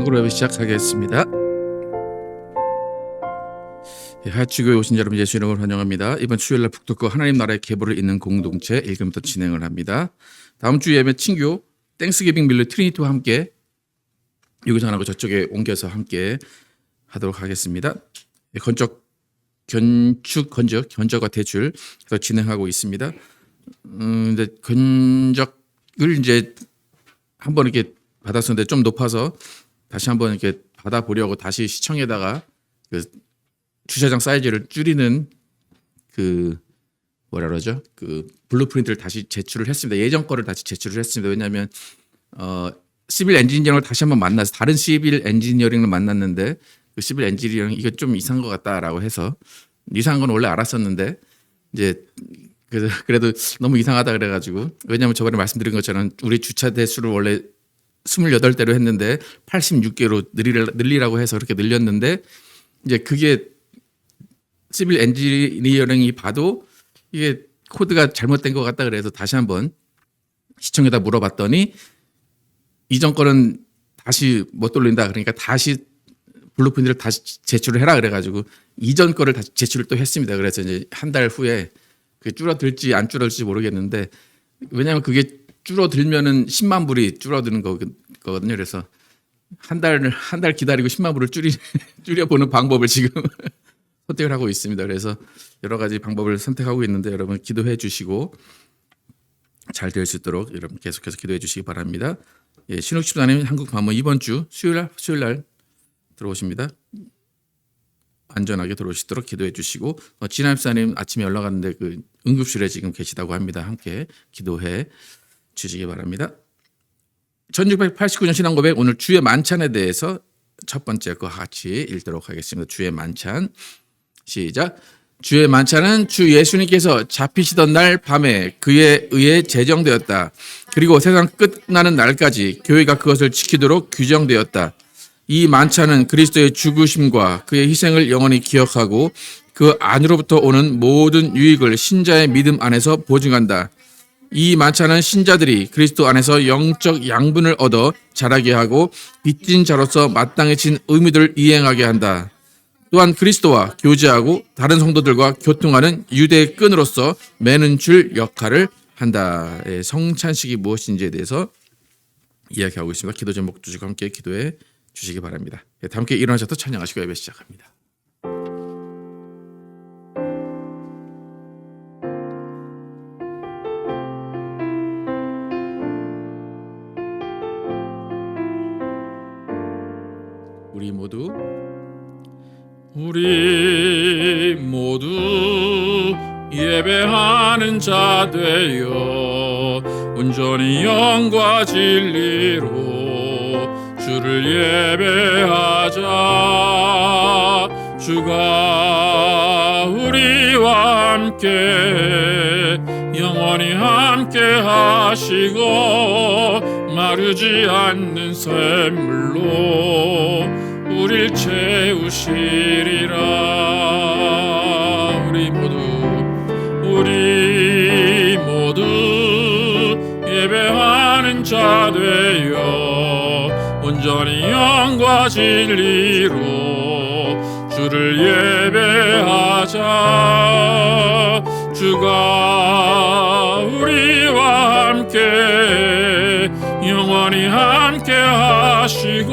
본격적으로 예배 시작하겠습니다. 하치교회 오신 여러분 예수 이름으로 환영합니다. 이번 수요일날 북토크 하나님 나라의 계보를 잇는 공동체 읽음부터 진행을 합니다. 다음 주 예배 친교 땡스기빙 밀러 트리니티와 함께 여기서 하나고 저쪽에 옮겨서 함께 하도록 하겠습니다. 견적과 대출 진행하고 있습니다. 이제 견적을 이제 한번 이렇게 받았었는데 좀 높아서 다시 한번 이렇게 받아보려고 다시 시청에다가 그 주차장 사이즈를 줄이는 그 뭐라 그러죠? 그 블루프린트를 다시 제출을 했습니다. 예전 거를 다시 제출을 했습니다. 왜냐하면 시빌 엔지니어링을 다시 한번 만나서 다른 시빌 엔지니어링을 만났는데 그 시빌 엔지니어링 이거 좀 이상한 것 같다라고 해서 이상한 건 원래 알았었는데 이제 그래도 너무 이상하다 그래가지고 왜냐하면 저번에 말씀드린 것처럼 우리 주차 대수를 원래 28대로 했는데 86개로 늘리라고 해서 그렇게 늘렸는데 이제 그게 시빌 엔지니어링이 봐도 이게 코드가 잘못된 것 같다 그래서 다시 한번 시청에다 물어봤더니 이전 거는 다시 못 돌린다 그러니까 다시 블루프린트를 다시 제출을 해라 그래가지고 이전 거를 다시 제출을 또 했습니다. 그래서 이제 한 달 후에 그게 줄어들지 안 줄어들지 모르겠는데 왜냐하면 그게 줄어들면은 10만 불이 줄어드는 거거든요. 그래서 한 달 기다리고 10만 불을 줄여보는 방법을 지금 선택을 하고 있습니다. 그래서 여러 가지 방법을 선택하고 있는데 여러분 기도해 주시고 잘 될 수 있도록 여러분 계속해서 기도해 주시기 바랍니다. 예, 신욱 집사님 한국 방문 이번 주 수요일 날 들어오십니다. 안전하게 들어오시도록 기도해 주시고 진아 집사님 아침에 연락 왔는데 그 응급실에 지금 계시다고 합니다. 함께 기도해 주시기 바랍니다. 1689년 신앙 고백 오늘 주의 만찬에 대해서 첫 번째 거 같이 읽도록 하겠습니다. 주의 만찬 시작. 주의 만찬은 주 예수님께서 잡히시던 날 밤에 그에 의해 제정되었다. 그리고 세상 끝나는 날까지 교회가 그것을 지키도록 규정되었다. 이 만찬은 그리스도의 죽으심과 그의 희생을 영원히 기억하고 그 안으로부터 오는 모든 유익을 신자의 믿음 안에서 보증한다. 이 만찬은 신자들이 그리스도 안에서 영적 양분을 얻어 자라게 하고 빚진 자로서 마땅해진 의무들을 이행하게 한다. 또한 그리스도와 교제하고 다른 성도들과 교통하는 유대의 끈으로서 매는 줄 역할을 한다. 성찬식이 무엇인지에 대해서 이야기하고 있습니다. 기도 제목 주시고 함께 기도해 주시기 바랍니다. 다 함께 일어나셔서 찬양하시고 예배 시작합니다. 우리 모두 예배하는 자 되어 온전히 영과 진리로 주를 예배하자. 주가 우리와 함께 영원히 함께 하시고 마르지 않는 샘물로 우릴 채우시리라. 우리 모두 예배하는 자 되어 온전히 영과 진리로 주를 예배하자. 주가 우리와 함께 영원히 함께 하시고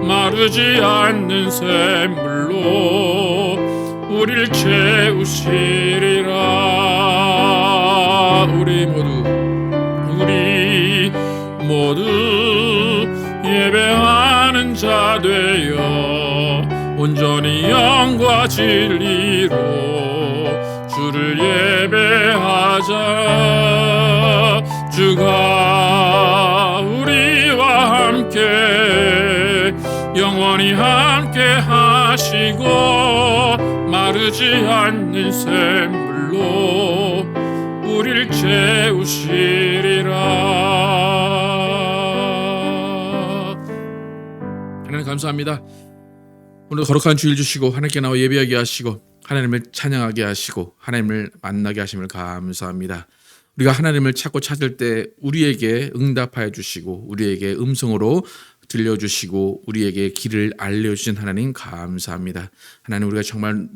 마르지 않는 샘물로 우릴 채우시리라. 우리 모두 예배하는 자 되어 온전히 영과 진리로 주를 예배하자. 주가 우리와 함께 영원히 함께 하시고 마르지 않는 샘물로 우릴 채우시리라. 하나님 감사합니다. 오늘 거룩한 주일 주시고 하나님께 나와 예배하게 하시고 하나님을 찬양하게 하시고 하나님을 만나게 하심을 감사합니다. 우리가 하나님을 찾고 찾을 때 우리에게 응답하여 주시고 우리에게 음성으로 들려주시고 우리에게 길을 알려주신 하나님 감사합니다. 하나님, 우리가 정말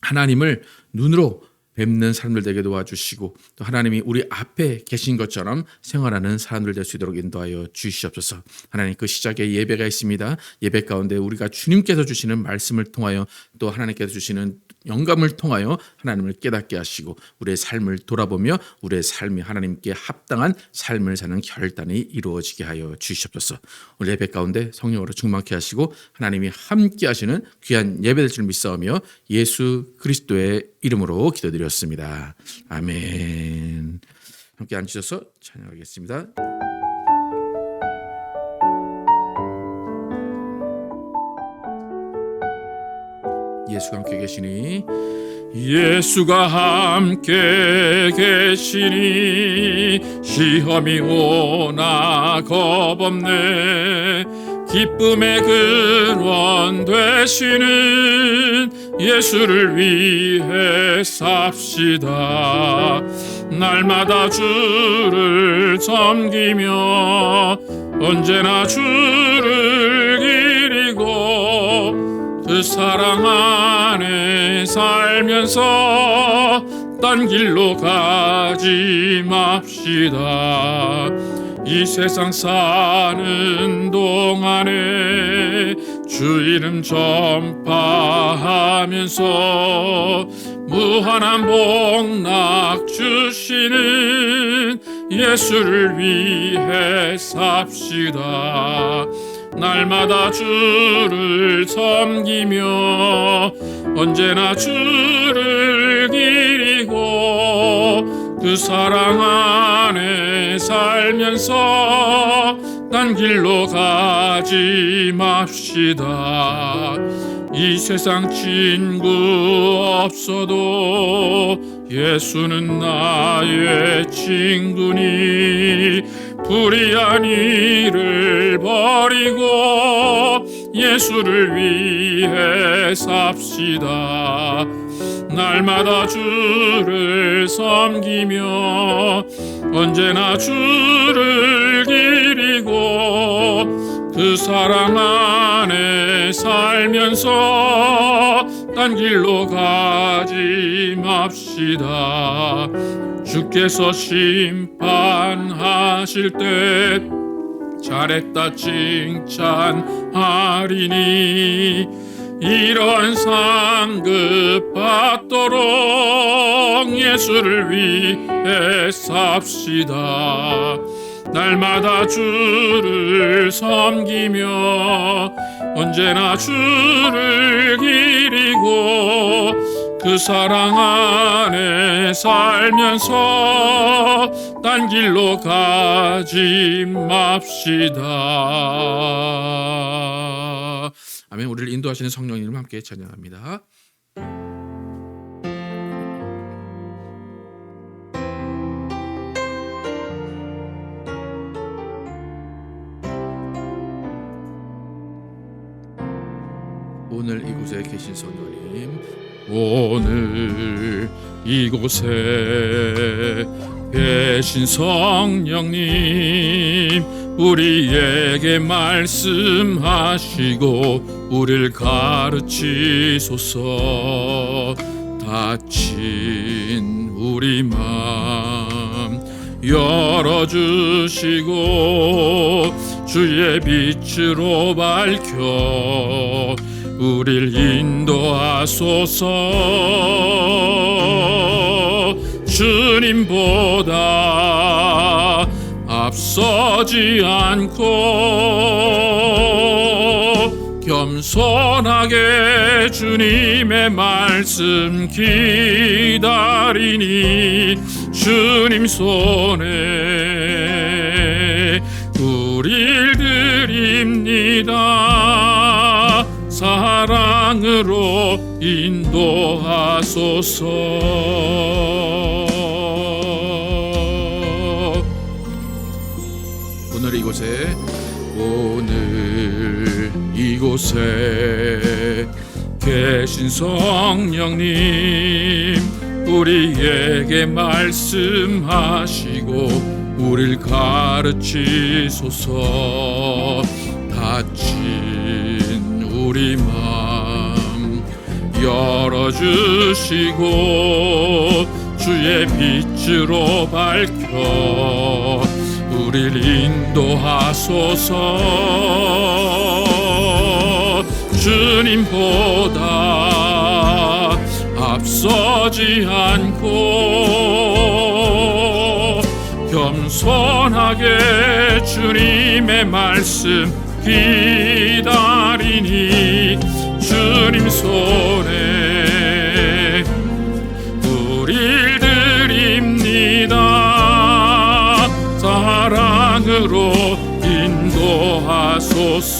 하나님을 눈으로 뵙는 사람들 되게 도와주시고 또 하나님이 우리 앞에 계신 것처럼 생활하는 사람들 될 수 있도록 인도하여 주시옵소서. 하나님, 그 시작에 예배가 있습니다. 예배 가운데 우리가 주님께서 주시는 말씀을 통하여 또 하나님께서 주시는 영감을 통하여 하나님을 깨닫게 하시고 우리의 삶을 돌아보며 우리의 삶이 하나님께 합당한 삶을 사는 결단이 이루어지게 하여 주시옵소서. 오늘 예배 가운데 성령으로 충만케 하시고 하나님이 함께 하시는 귀한 예배 될 줄 믿사오며 예수 그리스도의 이름으로 기도드렸습니다. 아멘. 함께 앉으셔서 찬양하겠습니다. 예수가 함께 계시니, 예수가 함께 계시니 시험이 오나 겁없네. 기쁨의 근원 되시는 예수를 위해 삽시다. 날마다 주를 섬기며 언제나 주를 기리고 그 사랑 안에 살면서 딴 길로 가지 맙시다. 이 세상 사는 동안에 주 이름 전파하면서 무한한 복락 주시는 예수를 위해 삽시다. 날마다 주를 섬기며 언제나 주를 기리고 그 사랑 안에 살면서 딴 길로 가지 맙시다. 이 세상 친구 없어도 예수는 나의 친구니 불의한 일을 버리고 예수를 위해 삽시다. 날마다 주를 섬기며 언제나 주를 기리고 그 사랑 안에 살면서 딴 길로 가지 맙시다. 주께서 심판하실 때 잘했다 칭찬하리니 이러한 상급 받도록 예수를 위해 삽시다. 날마다 주를 섬기며 언제나 주를 기리고 그 사랑 안에 살면서 딴 길로 가지 맙시다. 아멘. 우리를 인도하시는 성령님 함께 찬양합니다. 오늘 이곳에 계신 성령님, 오늘 이곳에 계신 성령님, 우리에게 말씀하시고 우리를 가르치소서. 닫힌 우리 마음 열어주시고 주의 빛으로 밝혀 우릴 인도하소서. 주님보다 앞서지 않고 겸손하게 주님의 말씀 기다리니 주님 손에 우릴 드립니다. 사랑으로 인도하소서. 오늘 이곳에 계신 성령님, 우리에게 말씀하시고 우릴 가르치소서. 닫힌 우리 맘 열어주시고 주의 빛으로 밝혀 우릴 인도하소서. 주님보다 앞서지 않고 겸손하게 주님의 말씀 기다리니 주님 손에 우릴 드립니다. 사랑으로 인도하소서.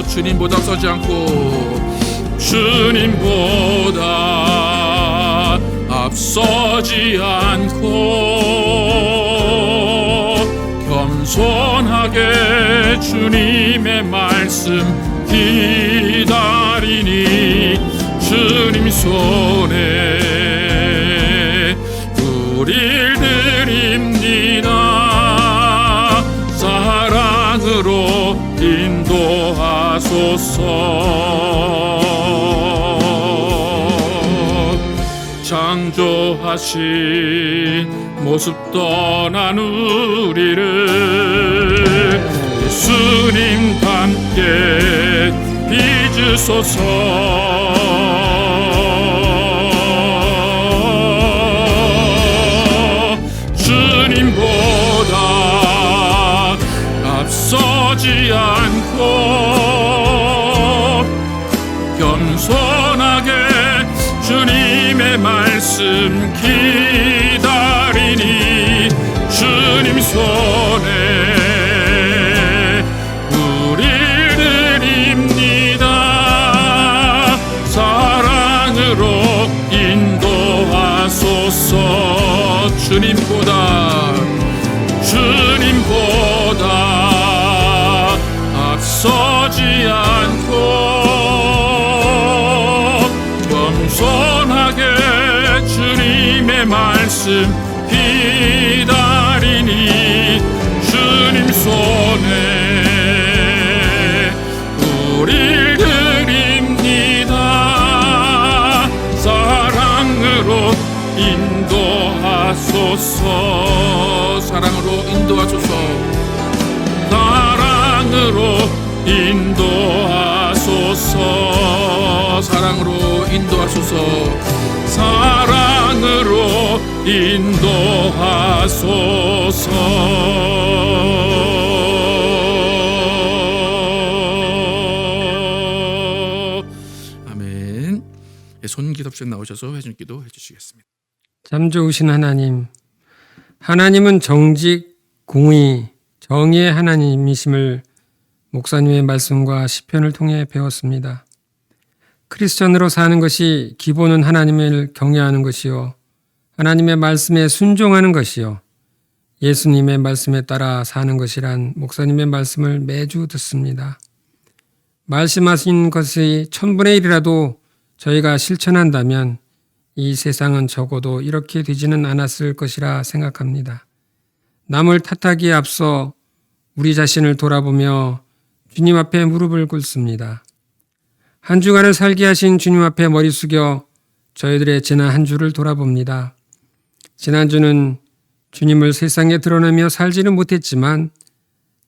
주님보다 앞서지 않고 주님보다 앞서지 않고 겸손하게 주님의 말씀 기다리니 주님 손에 우릴 드립니다. 사랑으로 인도하소서. 창조하신 모습 떠난 우리를 예수님 함께 빚으소서. 주님보다 앞서지 않고 겸손하게 주님의 말씀 기다리니 주님 손에 우릴 드립니다. 사랑으로 인도하소서. 주님보다 앞서지 않고 겸손하게 주님의 말씀 기다리니 주님 손에 우릴 드립니다. 사랑으로 인도하소서. 사랑으로 인도하소서. 사랑으로 인도하소서. 사랑으로 인도하소서. 사랑으로 인도하소서. 아멘. 손기덥션 나오셔서 회중기도 해주시겠습니다. 참 좋으신 하나님, 하나님은 정직, 공의, 정의의 하나님이심을 목사님의 말씀과 시편을 통해 배웠습니다. 크리스천으로 사는 것이 기본은 하나님을 경외하는 것이요, 하나님의 말씀에 순종하는 것이요, 예수님의 말씀에 따라 사는 것이란 목사님의 말씀을 매주 듣습니다. 말씀하신 것의 1000분의 1이라도 저희가 실천한다면 이 세상은 적어도 이렇게 되지는 않았을 것이라 생각합니다. 남을 탓하기에 앞서 우리 자신을 돌아보며 주님 앞에 무릎을 꿇습니다. 한 주간을 살게 하신 주님 앞에 머리 숙여 저희들의 지난 한 주를 돌아봅니다. 지난주는 주님을 세상에 드러내며 살지는 못했지만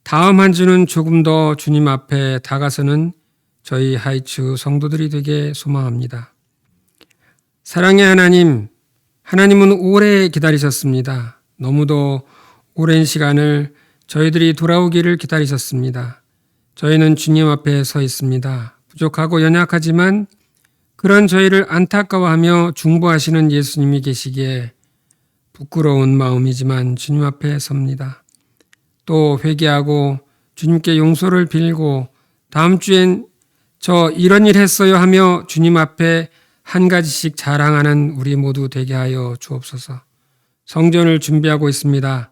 다음 한 주는 조금 더 주님 앞에 다가서는 저희 하이츠 성도들이 되게 소망합니다. 사랑의 하나님, 하나님은 오래 기다리셨습니다. 너무도 오랜 시간을 저희들이 돌아오기를 기다리셨습니다. 저희는 주님 앞에 서 있습니다. 부족하고 연약하지만 그런 저희를 안타까워하며 중보하시는 예수님이 계시기에 부끄러운 마음이지만 주님 앞에 섭니다. 또 회개하고 주님께 용서를 빌고 다음 주엔 저 이런 일 했어요 하며 주님 앞에 한 가지씩 자랑하는 우리 모두 되게 하여 주옵소서. 성전을 준비하고 있습니다.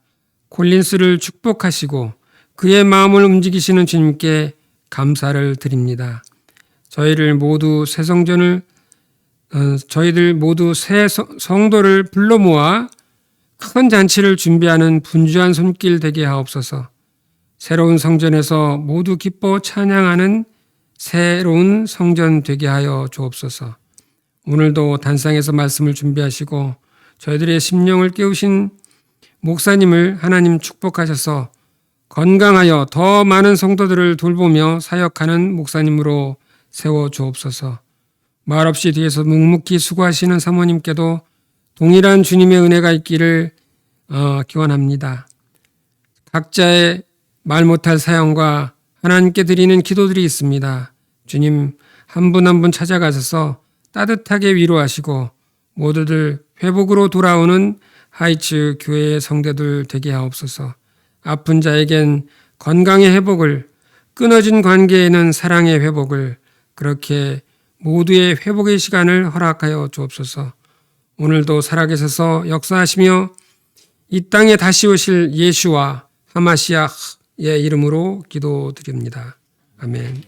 콜린스를 축복하시고 그의 마음을 움직이시는 주님께 감사를 드립니다. 저희들 모두 새 성도를 불러 모아 큰 잔치를 준비하는 분주한 손길 되게 하옵소서. 새로운 성전에서 모두 기뻐 찬양하는 새로운 성전 되게 하여 주옵소서. 오늘도 단상에서 말씀을 준비하시고 저희들의 심령을 깨우신 목사님을 하나님 축복하셔서 건강하여 더 많은 성도들을 돌보며 사역하는 목사님으로 세워 주옵소서. 말없이 뒤에서 묵묵히 수고하시는 사모님께도 동일한 주님의 은혜가 있기를 기원합니다. 각자의 말 못할 사연과 하나님께 드리는 기도들이 있습니다. 주님 한 분 한 분 찾아가셔서 따뜻하게 위로하시고 모두들 회복으로 돌아오는 하이츠 교회의 성도들 되게 하옵소서. 아픈 자에겐 건강의 회복을, 끊어진 관계에는 사랑의 회복을, 그렇게 모두의 회복의 시간을 허락하여 주옵소서. 오늘도 살아계셔서 역사하시며 이 땅에 다시 오실 예수와 하마시아의 이름으로 기도드립니다. 아멘.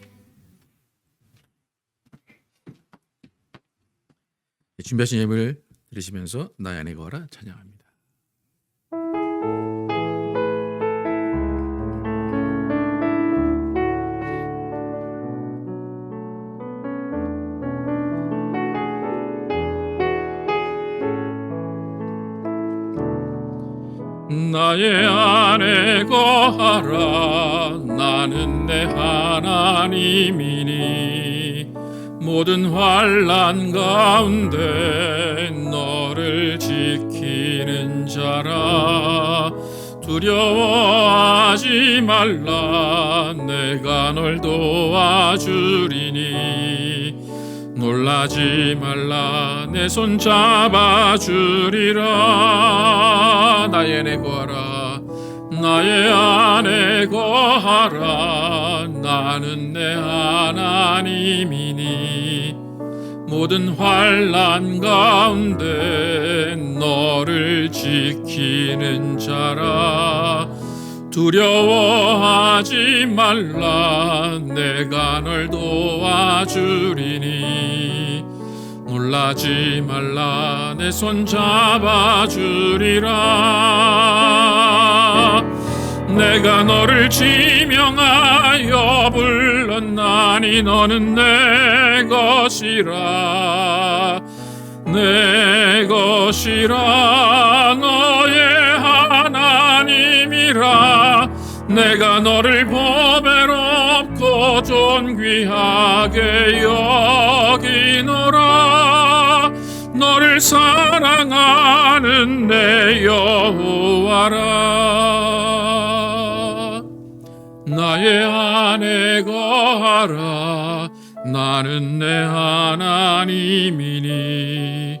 준비하신 예물을 드리시면서 나의 안에 거하라 찬양합니다. 나의 안에 거하라. 나는 내 하나님이니 모든 환난 가운데 너를 지키는 자라. 두려워하지 말라. 내가 널 도와주리니 놀라지 말라. 내 손 잡아주리라. 나의 안에 거하라. 나의 안에 거하라. 나는 내 하나님이니 모든 환난 가운데 너를 지키는 자라. 두려워하지 말라. 내가 널 도와주리니 놀라지 말라. 내 손 잡아주리라. 내가 너를 지명하여 불렀나니 너는 내 것이라. 내 것이라. 너의 하나님이라. 내가 너를 보배롭고 존귀하게 여기노라. 너를 사랑하는 내 여호와라. 나의 안에 거하라. 나는 내 하나님이니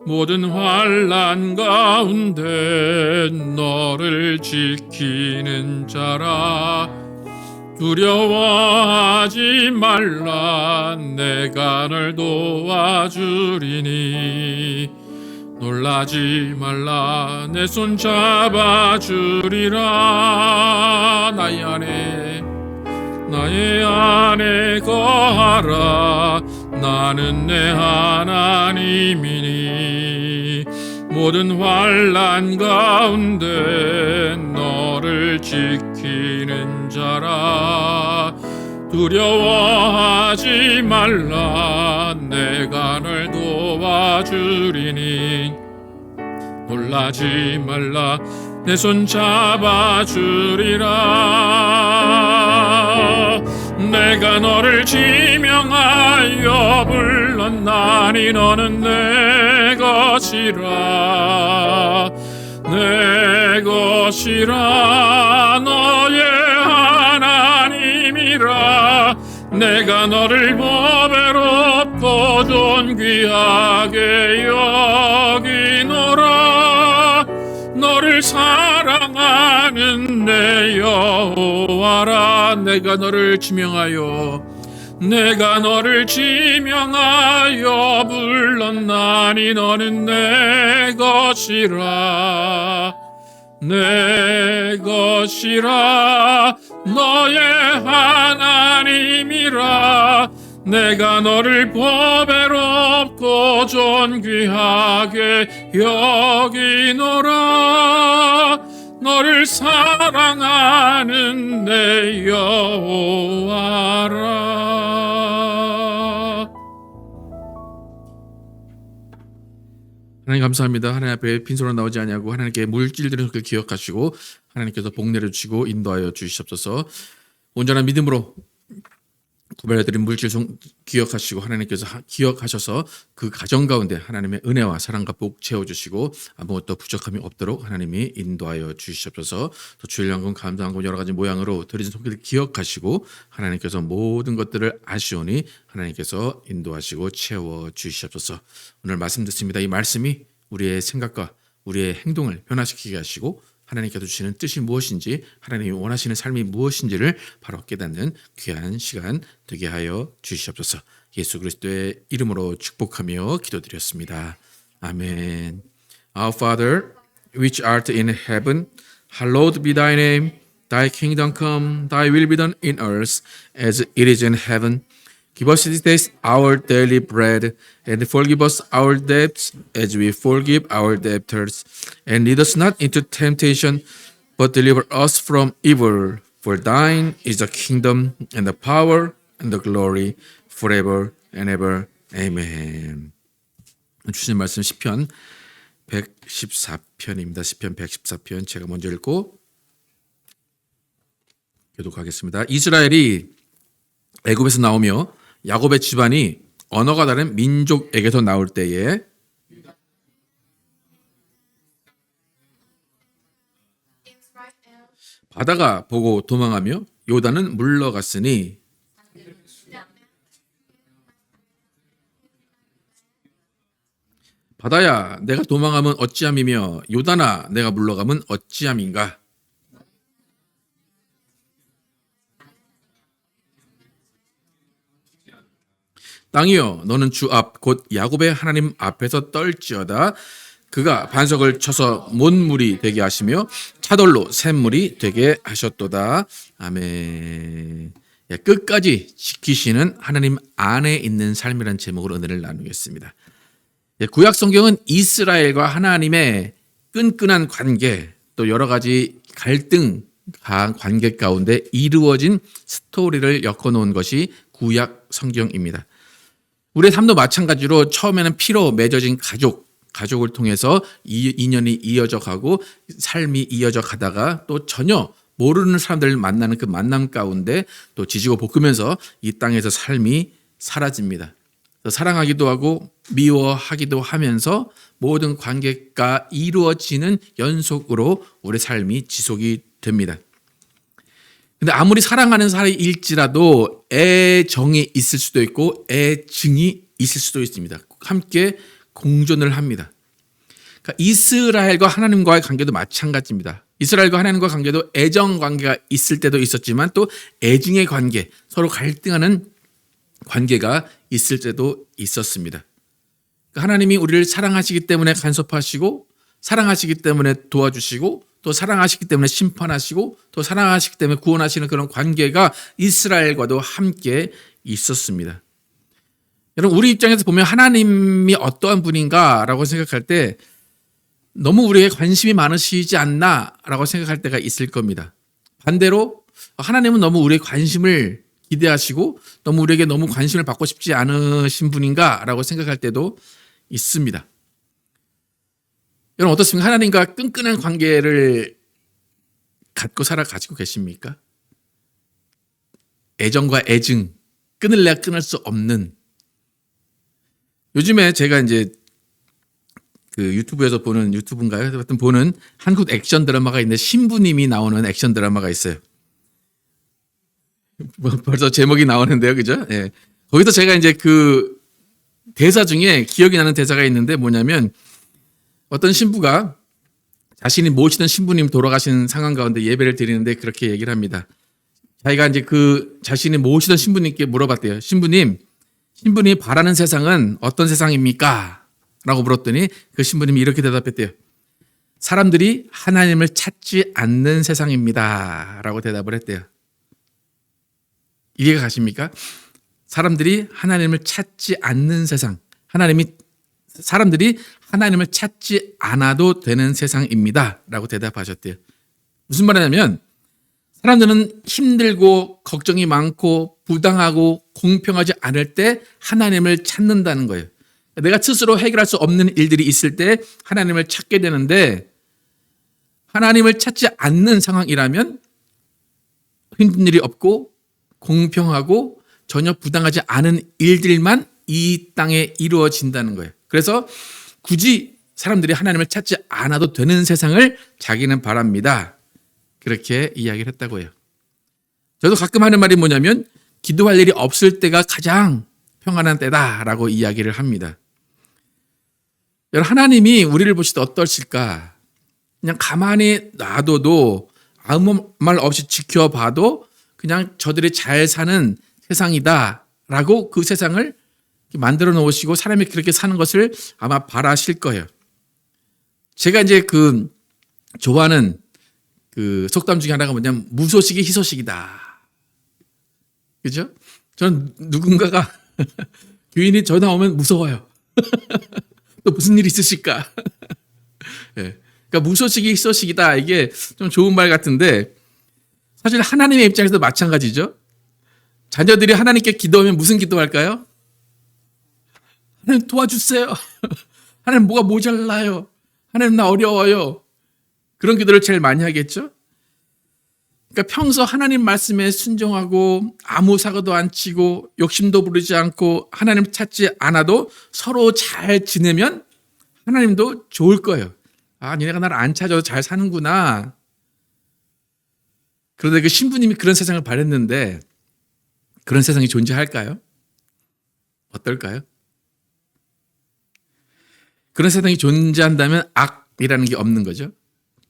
모든 환난 가운데 너를 지키는 자라. 두려워하지 말라. 내가 널 도와주리니 놀라지 말라. 내 손 잡아주리라. 나의 안에 거하라. 나는 내 하나님이니 모든 환난 가운데 너를 지키는 자라. 두려워하지 말라. 내가 널 도와주리니 놀라지 말라. 내 손 잡아주리라. 내가 너를 지명하여 불렀나니 너는 내 것이라. 내 것이라. 너의 하나님이라. 내가 너를 보배롭고 존귀하게 여기노라. 너를 사랑하는 내 여호와라. 내가 너를 지명하여 불렀나니 너는 내 것이라. 내 것이라. 너의 하나님이라. 내가 너를 보배롭고 존귀하게 여기노라. 너를 사랑하는 내 여호와라. 하나님 감사합니다. 하나님 앞에 빈손으로 나오지 아니하고 하나님께 물질들을 기억하시고 하나님께서 복 내려주시고 인도하여 주시옵소서. 온전한 믿음으로 구별해드린 물질 기억하시고 하나님께서 기억하셔서 그 가정 가운데 하나님의 은혜와 사랑과 복 채워주시고 아무것도 부족함이 없도록 하나님이 인도하여 주시옵소서. 또 주일양금 감사한금 여러 가지 모양으로 드리신 손길을 기억하시고 하나님께서 모든 것들을 아시오니 하나님께서 인도하시고 채워주시옵소서. 오늘 말씀 듣습니다. 이 말씀이 우리의 생각과 우리의 행동을 변화시키게 하시고 하나님께서 주시는 뜻이 무엇인지 하나님이 원하시는 삶이 무엇인지를 바로 깨닫는 귀한 시간 되게 하여 주시옵소서. 예수 그리스도의 이름으로 축복하며 기도드렸습니다. 아멘. Our Father, which art in heaven, hallowed be thy name. Thy kingdom come, thy will be done in earth as it is in heaven. Give us this day our daily bread, and forgive us our debts as we forgive our debtors. And lead us not into temptation, but deliver us from evil. For thine is the kingdom, and the power, and the glory, forever and ever. Amen. 주신 말씀 시편 114편입니다. 시편 114편 제가 먼저 읽고 교독하겠습니다. 이스라엘이 애굽에서 나오며 야곱의 집안이 언어가 다른 민족에게서 나올 때에 바다가 보고 도망하며 요단은 물러갔으니 바다야 내가 도망하면 어찌함이며 요단아 내가 물러가면 어찌함인가. 땅이여 너는 주 앞 곧 야곱의 하나님 앞에서 떨지어다. 그가 반석을 쳐서 못물이 되게 하시며 차돌로 샘물이 되게 하셨도다. 아멘. 끝까지 지키시는 하나님 안에 있는 삶이라는 제목으로 은혜를 나누겠습니다. 구약 성경은 이스라엘과 하나님의 끈끈한 관계 또 여러 가지 갈등 관계 가운데 이루어진 스토리를 엮어놓은 것이 구약 성경입니다. 우리의 삶도 마찬가지로 처음에는 피로 맺어진 가족을 통해서 인연이 이어져 가고 삶이 이어져 가다가 또 전혀 모르는 사람들을 만나는 그 만남 가운데 또 지지고 볶으면서 이 땅에서 삶이 사라집니다. 사랑하기도 하고 미워하기도 하면서 모든 관계가 이루어지는 연속으로 우리 삶이 지속이 됩니다. 근데 아무리 사랑하는 사이일지라도 애정이 있을 수도 있고 애증이 있을 수도 있습니다. 함께 공존을 합니다. 그러니까 이스라엘과 하나님과의 관계도 마찬가지입니다. 이스라엘과 하나님과 관계도 애정 관계가 있을 때도 있었지만 또 애증의 관계, 서로 갈등하는 관계가 있을 때도 있었습니다. 그러니까 하나님이 우리를 사랑하시기 때문에 간섭하시고 사랑하시기 때문에 도와주시고 또 사랑하시기 때문에 심판하시고 또 사랑하시기 때문에 구원하시는 그런 관계가 이스라엘과도 함께 있었습니다. 여러분 우리 입장에서 보면 하나님이 어떠한 분인가라고 생각할 때 너무 우리에게 관심이 많으시지 않나라고 생각할 때가 있을 겁니다. 반대로 하나님은 너무 우리의 관심을 기대하시고 너무 우리에게 너무 관심을 받고 싶지 않으신 분인가라고 생각할 때도 있습니다. 여러분 어떻습니까? 하나님과 끈끈한 관계를 가지고 계십니까? 애정과 애증, 끊을래야 끊을 수 없는. 요즘에 제가 이제 그 유튜브에서 보는 유튜브인가요? 하여튼 보는 한국 액션 드라마가 있는데 신부님이 나오는 액션 드라마가 있어요. 벌써 제목이 나오는데요, 그죠? 예. 거기서 제가 이제 그 대사 중에 기억이 나는 대사가 있는데 뭐냐면 어떤 신부가 자신이 모시던 신부님 돌아가신 상황 가운데 예배를 드리는데 그렇게 얘기를 합니다. 자기가 이제 그 자신이 모시던 신부님께 물어봤대요. 신부님 바라는 세상은 어떤 세상입니까? 라고 물었더니 그 신부님이 이렇게 대답했대요. 사람들이 하나님을 찾지 않는 세상입니다. 라고 대답을 했대요. 이해가 가십니까? 사람들이 하나님을 찾지 않는 세상, 사람들이 하나님을 찾지 않아도 되는 세상입니다. 라고 대답하셨대요. 무슨 말이냐면 사람들은 힘들고 걱정이 많고 부당하고 공평하지 않을 때 하나님을 찾는다는 거예요. 내가 스스로 해결할 수 없는 일들이 있을 때 하나님을 찾게 되는데 하나님을 찾지 않는 상황이라면 힘든 일이 없고 공평하고 전혀 부당하지 않은 일들만 이 땅에 이루어진다는 거예요. 그래서 굳이 사람들이 하나님을 찾지 않아도 되는 세상을 자기는 바랍니다. 그렇게 이야기를 했다고 해요. 저도 가끔 하는 말이 뭐냐면 기도할 일이 없을 때가 가장 평안한 때다라고 이야기를 합니다. 여러분, 하나님이 우리를 보실 때 어떠실까? 그냥 가만히 놔둬도 아무 말 없이 지켜봐도 그냥 저들이 잘 사는 세상이다라고 그 세상을 만들어 놓으시고 사람이 그렇게 사는 것을 아마 바라실 거예요. 제가 이제 좋아하는 속담 중에 하나가 뭐냐면 무소식이 희소식이다. 그죠? 저는 누군가가 교인이 전화 오면 무서워요. 또 무슨 일이 있으실까? 네. 그러니까 무소식이 희소식이다. 이게 좀 좋은 말 같은데 사실 하나님의 입장에서도 마찬가지죠. 자녀들이 하나님께 기도하면 무슨 기도할까요? 하나님 도와주세요. 하나님 뭐가 모자라요. 하나님 나 어려워요. 그런 기도를 제일 많이 하겠죠. 그러니까 평소 하나님 말씀에 순종하고 아무 사고도 안 치고 욕심도 부리지 않고 하나님 찾지 않아도 서로 잘 지내면 하나님도 좋을 거예요. 아, 니네가 나를 안 찾아도 잘 사는구나. 그런데 그 신부님이 그런 세상을 바랬는데 그런 세상이 존재할까요? 어떨까요? 그런 세상이 존재한다면 악이라는 게 없는 거죠.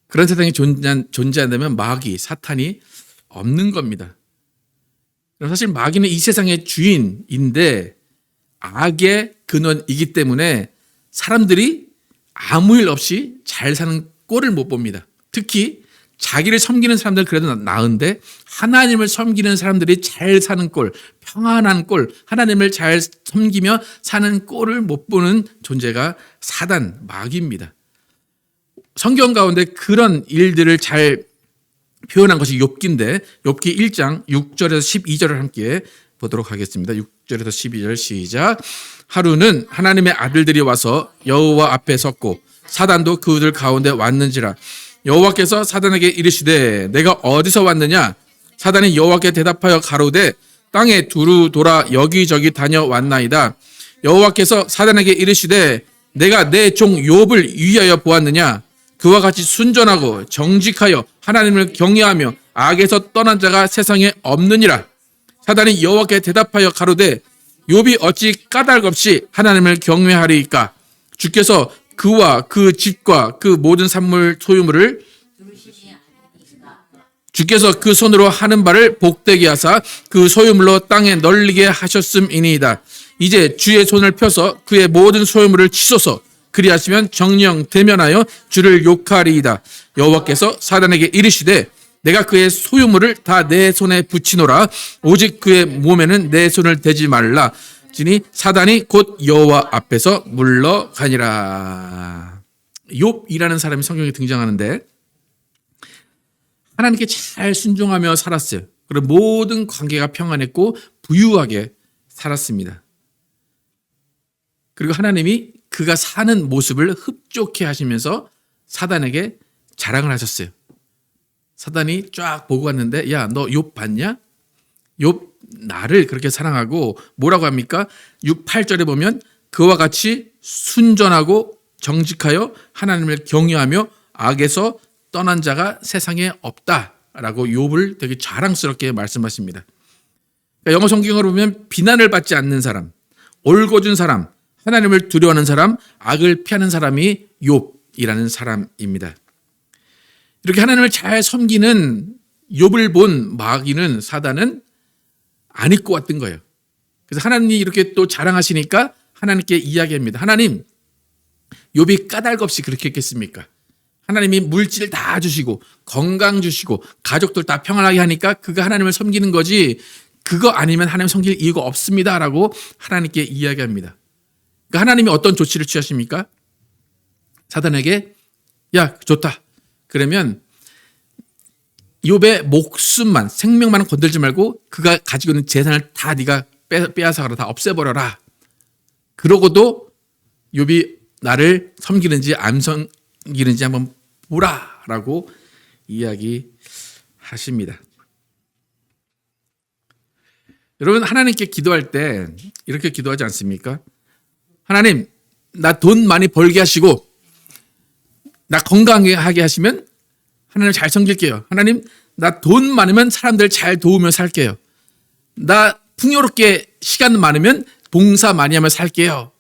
그런 세상이 존재한다면 마귀, 사탄이 없는 겁니다. 사실 마귀는 이 세상의 주인인데 악의 근원이기 때문에 사람들이 아무 일 없이 잘 사는 꼴을 못 봅니다. 특히 자기를 섬기는 사람들은 그래도 나은데 하나님을 섬기는 사람들이 잘 사는 꼴, 평안한 꼴, 하나님을 잘 섬기며 사는 꼴을 못 보는 존재가 사단, 마귀입니다. 성경 가운데 그런 일들을 잘 표현한 것이 욥기인데 욥기 1장 6절에서 12절을 함께 보도록 하겠습니다. 6절에서 12절 시작. 하루는 하나님의 아들들이 와서 여호와 앞에 섰고 사단도 그들 가운데 왔는지라. 여호와께서 사단에게 이르시되 내가 어디서 왔느냐? 사단이 여호와께 대답하여 가로되 땅에 두루 돌아 여기저기 다녀왔나이다. 여호와께서 사단에게 이르시되 내가 내 종 욥을 위하여 보았느냐? 그와 같이 순전하고 정직하여 하나님을 경외하며 악에서 떠난 자가 세상에 없느니라. 사단이 여호와께 대답하여 가로되 욥이 어찌 까닭 없이 하나님을 경외하리이까? 주께서 그와 그 집과 그 모든 산물 소유물을 주께서 그 손으로 하는 바를 복되게 하사 그 소유물로 땅에 널리게 하셨음이니이다. 이제 주의 손을 펴서 그의 모든 소유물을 치소서. 그리하시면 정령 대면하여 주를 욕하리이다. 여호와께서 사단에게 이르시되 내가 그의 소유물을 다 내 손에 붙이노라. 오직 그의 몸에는 내 손을 대지 말라. 지니 사단이 곧 여호와 앞에서 물러가니라. 욥이라는 사람이 성경에 등장하는데 하나님께 잘 순종하며 살았어요. 그리고 모든 관계가 평안했고 부유하게 살았습니다. 그리고 하나님이 그가 사는 모습을 흡족해 하시면서 사단에게 자랑을 하셨어요. 사단이 쫙 보고 갔는데 야, 너 욥 봤냐? 욥 나를 그렇게 사랑하고 뭐라고 합니까? 6, 8절에 보면 그와 같이 순전하고 정직하여 하나님을 경외하며 악에서 떠난 자가 세상에 없다라고 욥을 되게 자랑스럽게 말씀하십니다. 그러니까 영어 성경으로 보면 비난을 받지 않는 사람, 올곧은 사람, 하나님을 두려워하는 사람, 악을 피하는 사람이 욥이라는 사람입니다. 이렇게 하나님을 잘 섬기는 욥을 본 마귀는 사단은 안 잊고 왔던 거예요. 그래서 하나님이 이렇게 또 자랑하시니까 하나님께 이야기합니다. 하나님, 욥이 까닭 없이 그렇게 했겠습니까? 하나님이 물질 다 주시고 건강 주시고 가족들 다 평안하게 하니까 그가 하나님을 섬기는 거지 그거 아니면 하나님 섬길 이유가 없습니다라고 하나님께 이야기합니다. 그러니까 하나님이 어떤 조치를 취하십니까? 사단에게 야 좋다. 그러면 욥의 목숨만 생명만 건들지 말고 그가 가지고 있는 재산을 다 네가 빼앗아가라. 다 없애버려라. 그러고도 욥이 나를 섬기는지 안 섬기는지 한번 보라라고 이야기하십니다. 여러분 하나님께 기도할 때 이렇게 기도하지 않습니까? 하나님 나 돈 많이 벌게 하시고 나 건강하게 하시면 하나님 잘 섬길게요. 하나님 나 돈 많으면 사람들 잘 도우며 살게요. 나 풍요롭게 시간 많으면 봉사 많이 하며 살게요.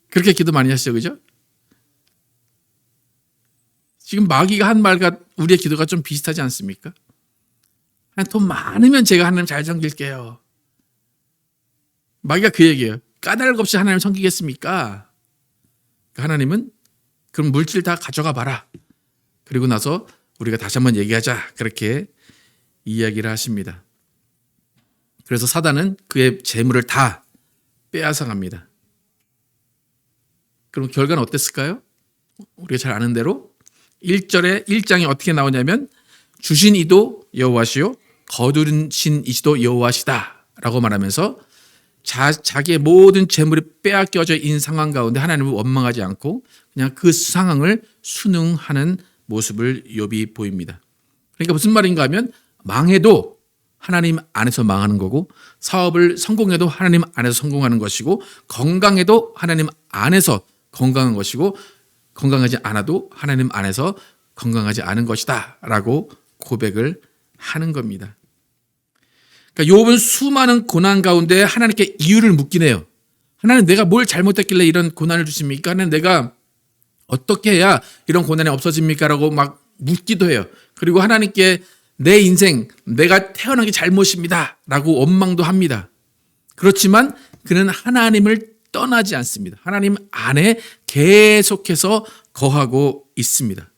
그렇게 기도 많이 하시죠, 그죠? 지금 마귀가 한 말과 우리의 기도가 좀 비슷하지 않습니까? 돈 많으면 제가 하나님 잘 섬길게요. 마귀가 그 얘기예요. 까닭 없이 하나님 섬기겠습니까? 하나님은 그럼 물질 다 가져가 봐라. 그리고 나서 우리가 다시 한번 얘기하자. 그렇게 이야기를 하십니다. 그래서 사단은 그의 재물을 다 빼앗아 갑니다. 그럼 결과는 어땠을까요? 우리가 잘 아는 대로 1장에 어떻게 나오냐면 주신 이도 여호와시요 거두신 이시도 여호와시다 라고 말하면서 자기의 모든 재물이 빼앗겨져 있는 상황 가운데 하나님을 원망하지 않고 그냥 그 상황을 순응하는 모습을 욥이 보입니다. 그러니까 무슨 말인가 하면 망해도 하나님 안에서 망하는 거고 사업을 성공해도 하나님 안에서 성공하는 것이고 건강해도 하나님 안에서 건강한 것이고 건강하지 않아도 하나님 안에서 건강하지 않은 것이다 라고 고백을 하는 겁니다. 그러니까 욥은 수많은 고난 가운데 하나님께 이유를 묻긴 해요. 하나님 내가 뭘 잘못했길래 이런 고난을 주십니까? 하나님 내가 어떻게 해야 이런 고난이 없어집니까? 라고 막 묻기도 해요. 그리고 하나님께 내 인생 내가 태어난 게 잘못입니다 라고 원망도 합니다. 그렇지만 그는 하나님을 떠나지 않습니다. 하나님 안에 계속해서 거하고 있습니다.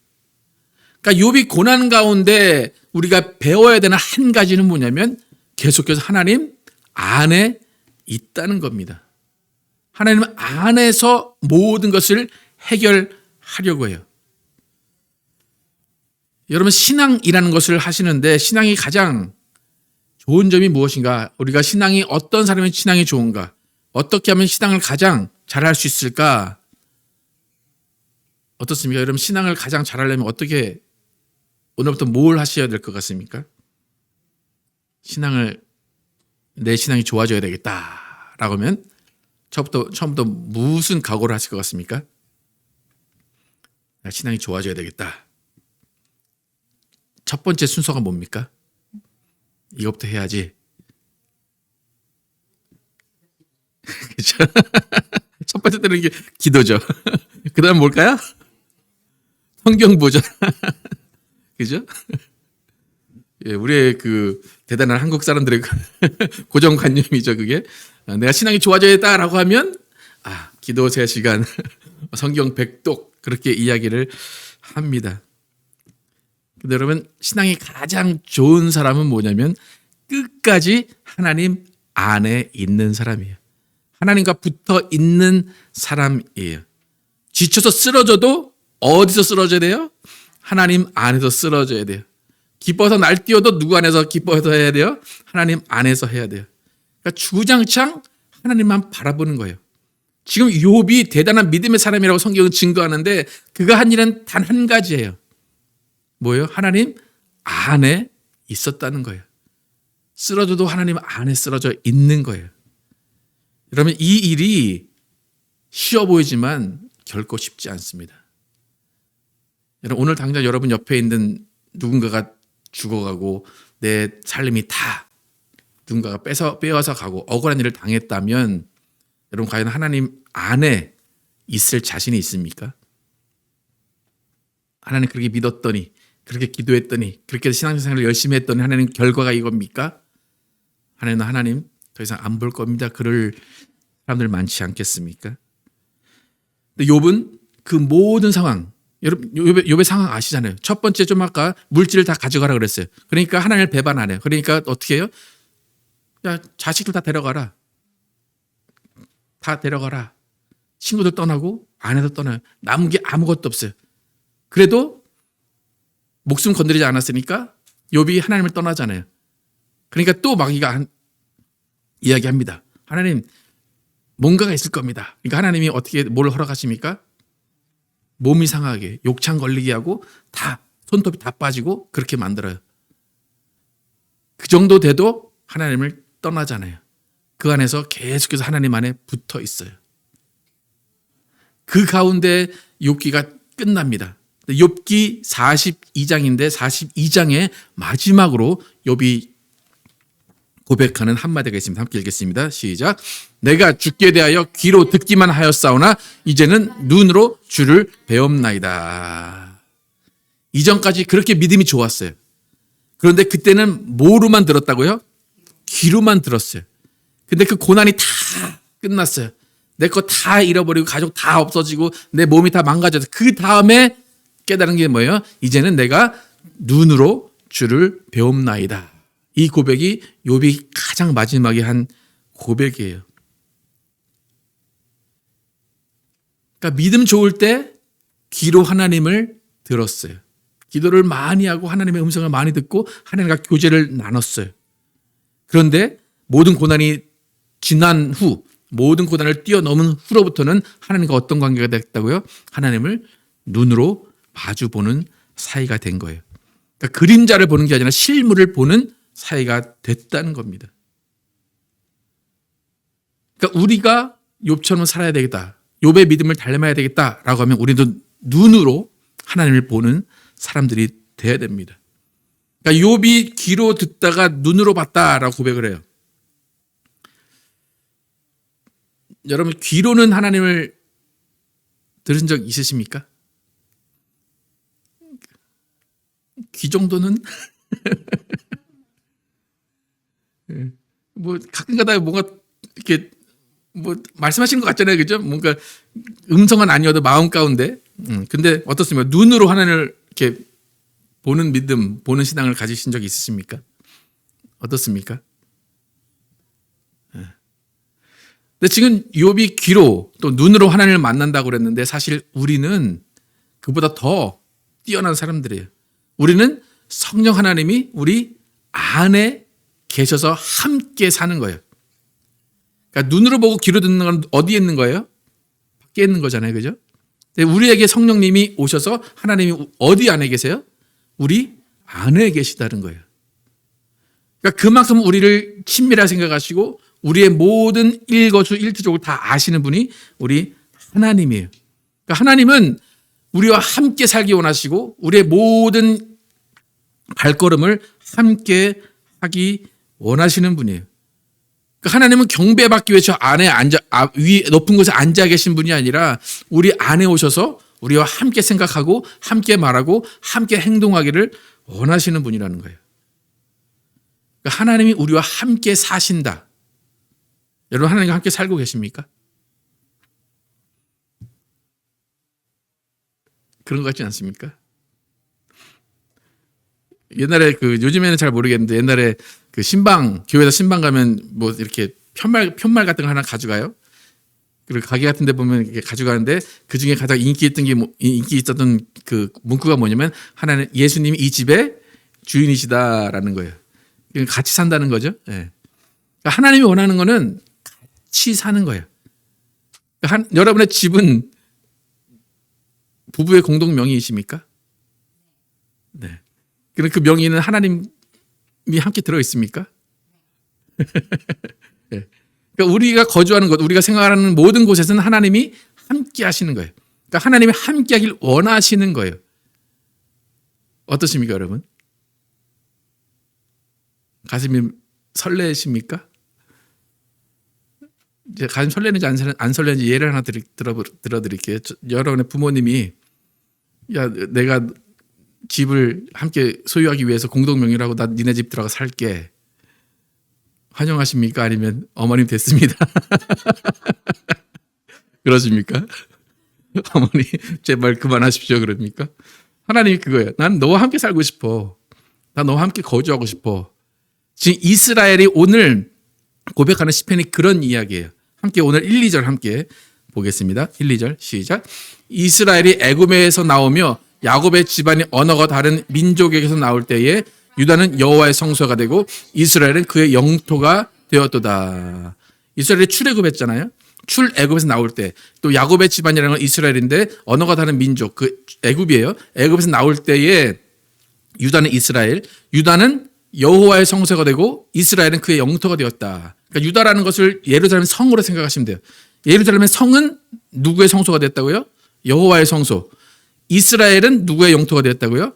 그러니까 욥이 고난 가운데 우리가 배워야 되는 한 가지는 뭐냐면 계속해서 하나님 안에 있다는 겁니다. 하나님 안에서 모든 것을 해결하려고 해요. 여러분 신앙이라는 것을 하시는데 신앙이 가장 좋은 점이 무엇인가? 우리가 신앙이 어떤 사람의 신앙이 좋은가? 어떻게 하면 신앙을 가장 잘할 수 있을까? 어떻습니까? 여러분 신앙을 가장 잘하려면 어떻게 오늘부터 뭘 하셔야 될 것 같습니까? 내 신앙이 좋아져야 되겠다라고 하면 처음부터 무슨 각오를 하실 것 같습니까? 신앙이 좋아져야 되겠다. 첫 번째 순서가 뭡니까? 이것부터 해야지. 그렇죠? 첫 번째 때는 이게 기도죠. 그 다음 뭘까요? 성경 보죠. 그죠? 예, 우리의 그 대단한 한국 사람들의 고정관념이죠, 그게. 내가 신앙이 좋아져야겠다라고 하면, 기도 3시간, 성경 100독, 그렇게 이야기를 합니다. 근데 여러분, 신앙이 가장 좋은 사람은 뭐냐면, 끝까지 하나님 안에 있는 사람이에요. 하나님과 붙어 있는 사람이에요. 지쳐서 쓰러져도 어디서 쓰러져야 돼요? 하나님 안에서 쓰러져야 돼요. 기뻐서 날뛰어도 누구 안에서 기뻐서 해야 돼요? 하나님 안에서 해야 돼요. 그러니까 주구장창 하나님만 바라보는 거예요. 지금 욥이 대단한 믿음의 사람이라고 성경은 증거하는데 그가 한 일은 단 한 가지예요. 뭐예요? 하나님 안에 있었다는 거예요. 쓰러져도 하나님 안에 쓰러져 있는 거예요. 여러분 이 일이 쉬워 보이지만 결코 쉽지 않습니다. 여러분 오늘 당장 여러분 옆에 있는 누군가가 죽어가고 내 삶이 다 누군가가 빼앗아 가고 억울한 일을 당했다면 여러분 과연 하나님 안에 있을 자신이 있습니까? 하나님 그렇게 믿었더니 그렇게 기도했더니 그렇게 신앙생활을 열심히 했더니 하나님 결과가 이겁니까? 하나님 더 이상 안 볼 겁니다. 그럴 사람들 많지 않겠습니까? 근데 욥은 그 모든 상황 여러분 욥의 상황 아시잖아요. 첫 번째 좀 아까 물질을 다 가져가라 그랬어요. 그러니까 하나님을 배반 안 해요. 그러니까 어떻게 해요? 야, 자식들 다 데려가라. 다 데려가라. 친구들 떠나고 아내도 떠나요. 남은 게 아무것도 없어요. 그래도 목숨 건드리지 않았으니까 욥이 하나님을 떠나잖아요. 그러니까 또 마귀가 이야기합니다. 하나님, 뭔가가 있을 겁니다. 그러니까 하나님이 어떻게 뭘 허락하십니까? 몸이 상하게, 욕창 걸리게 하고 다 손톱이 다 빠지고 그렇게 만들어요. 그 정도 돼도 하나님을 떠나잖아요. 그 안에서 계속해서 하나님 안에 붙어 있어요. 그 가운데 욥기가 끝납니다. 욥기 42장인데 42장의 마지막으로 욥이 고백하는 한마디가 있습니다. 함께 읽겠습니다. 시작. 내가 주께 대하여 귀로 듣기만 하였사오나 이제는 눈으로 주를 배움나이다. 이전까지 그렇게 믿음이 좋았어요. 그런데 그때는 뭐로만 들었다고요? 귀로만 들었어요. 근데 그 고난이 다 끝났어요. 내 거 다 잃어버리고 가족 다 없어지고 내 몸이 다 망가져서 그 다음에 깨달은 게 뭐예요? 이제는 내가 눈으로 주를 배움나이다. 이 고백이 욥이 가장 마지막에 한 고백이에요. 그러니까 믿음 좋을 때 귀로 하나님을 들었어요. 기도를 많이 하고 하나님의 음성을 많이 듣고 하나님과 교제를 나눴어요. 그런데 모든 고난이 지난 후, 모든 고난을 뛰어넘은 후로부터는 하나님과 어떤 관계가 됐다고요? 하나님을 눈으로 마주보는 사이가 된 거예요. 그러니까 그림자를 보는 게 아니라 실물을 보는 사이가 됐다는 겁니다. 그러니까 우리가 욥처럼 살아야 되겠다. 욥의 믿음을 닮아야 되겠다라고 하면 우리도 눈으로 하나님을 보는 사람들이 돼야 됩니다. 그러니까 욥이 귀로 듣다가 눈으로 봤다라고 고백을 해요. 여러분 귀로는 하나님을 들은 적 있으십니까? 귀 정도는 뭐 가끔가다 뭔가 이렇게 뭐 말씀하시는 것 같잖아요, 그죠? 뭔가 음성은 아니어도 마음 가운데. 근데 어떻습니까? 눈으로 하나님을 이렇게 보는 믿음, 보는 신앙을 가지신 적이 있으십니까? 어떻습니까? 근데 지금 욥이 귀로 또 눈으로 하나님을 만난다고 그랬는데 사실 우리는 그보다 더 뛰어난 사람들이에요. 우리는 성령 하나님이 우리 안에 계셔서 함께 사는 거예요. 그러니까 눈으로 보고 귀로 듣는 건 어디에 있는 거예요? 밖에 있는 거잖아요, 그죠? 우리에게 성령님이 오셔서 하나님이 어디 안에 계세요? 우리 안에 계시다는 거예요. 그러니까 그만큼 우리를 친밀하게 생각하시고 우리의 모든 일거수일투족을 다 아시는 분이 우리 하나님이에요. 그러니까 하나님은 우리와 함께 살기 원하시고 우리의 모든 발걸음을 함께 하기 원하시는 분이에요. 그러니까 하나님은 경배받기 위해 저 안에 위 높은 곳에 앉아 계신 분이 아니라 우리 안에 오셔서 우리와 함께 생각하고 함께 말하고 함께 행동하기를 원하시는 분이라는 거예요. 그러니까 하나님이 우리와 함께 사신다. 여러분 하나님과 함께 살고 계십니까? 그런 것 같지 않습니까? 옛날에 요즘에는 잘 모르겠는데 옛날에 교회에서 신방 가면 뭐 이렇게 편말 같은 거 하나 가져가요. 그리고 가게 같은 데 보면 이렇게 가져가는데 그 중에 가장 인기 있었던 그 문구가 뭐냐면 하나는 예수님이 이 집의 주인이시다라는 거예요. 같이 산다는 거죠. 네. 그러니까 하나님이 원하는 거는 같이 사는 거예요. 그러니까 여러분의 집은 부부의 공동 명의이십니까? 네. 그럼 그 명의는 하나님이 함께 들어 있습니까? 네. 그러니까 우리가 거주하는 곳, 우리가 생활하는 모든 곳에서는 하나님이 함께 하시는 거예요. 그러니까 하나님이 함께 하길 원하시는 거예요. 어떠십니까, 여러분? 가슴이 설레십니까? 이제 가슴 설레는지 안 설레는지 예를 하나 들어드릴게요. 여러분의 부모님이 야, 내가 집을 함께 소유하기 위해서 공동명의라고 나 니네 집 들어가 살게. 환영하십니까? 아니면 어머님 됐습니다. 그러십니까? 어머니 제발 그만하십시오 그럽니까? 하나님이 그거예요. 난 너와 함께 살고 싶어. 난 너와 함께 거주하고 싶어. 지금 이스라엘이 오늘 고백하는 시편이 그런 이야기예요. 함께 오늘 1, 2절 함께 보겠습니다. 1, 2절 시작. 이스라엘이 애굽에서 나오며 야곱의 집안이 언어가 다른 민족에게서 나올 때에 유다는 여호와의 성소가 되고 이스라엘은 그의 영토가 되었도다. 이스라엘이 출애굽했잖아요. 출애굽에서 나올 때 또 야곱의 집안이라는 건 이스라엘인데 언어가 다른 민족 그 애굽이에요. 애굽에서 나올 때에 유다는 이스라엘, 유다는 여호와의 성소가 되고 이스라엘은 그의 영토가 되었다. 그러니까 유다라는 것을 예루살렘 성으로 생각하시면 돼요. 예루살렘의 성은 누구의 성소가 됐다고요? 여호와의 성소. 이스라엘은 누구의 영토가 되었다고요?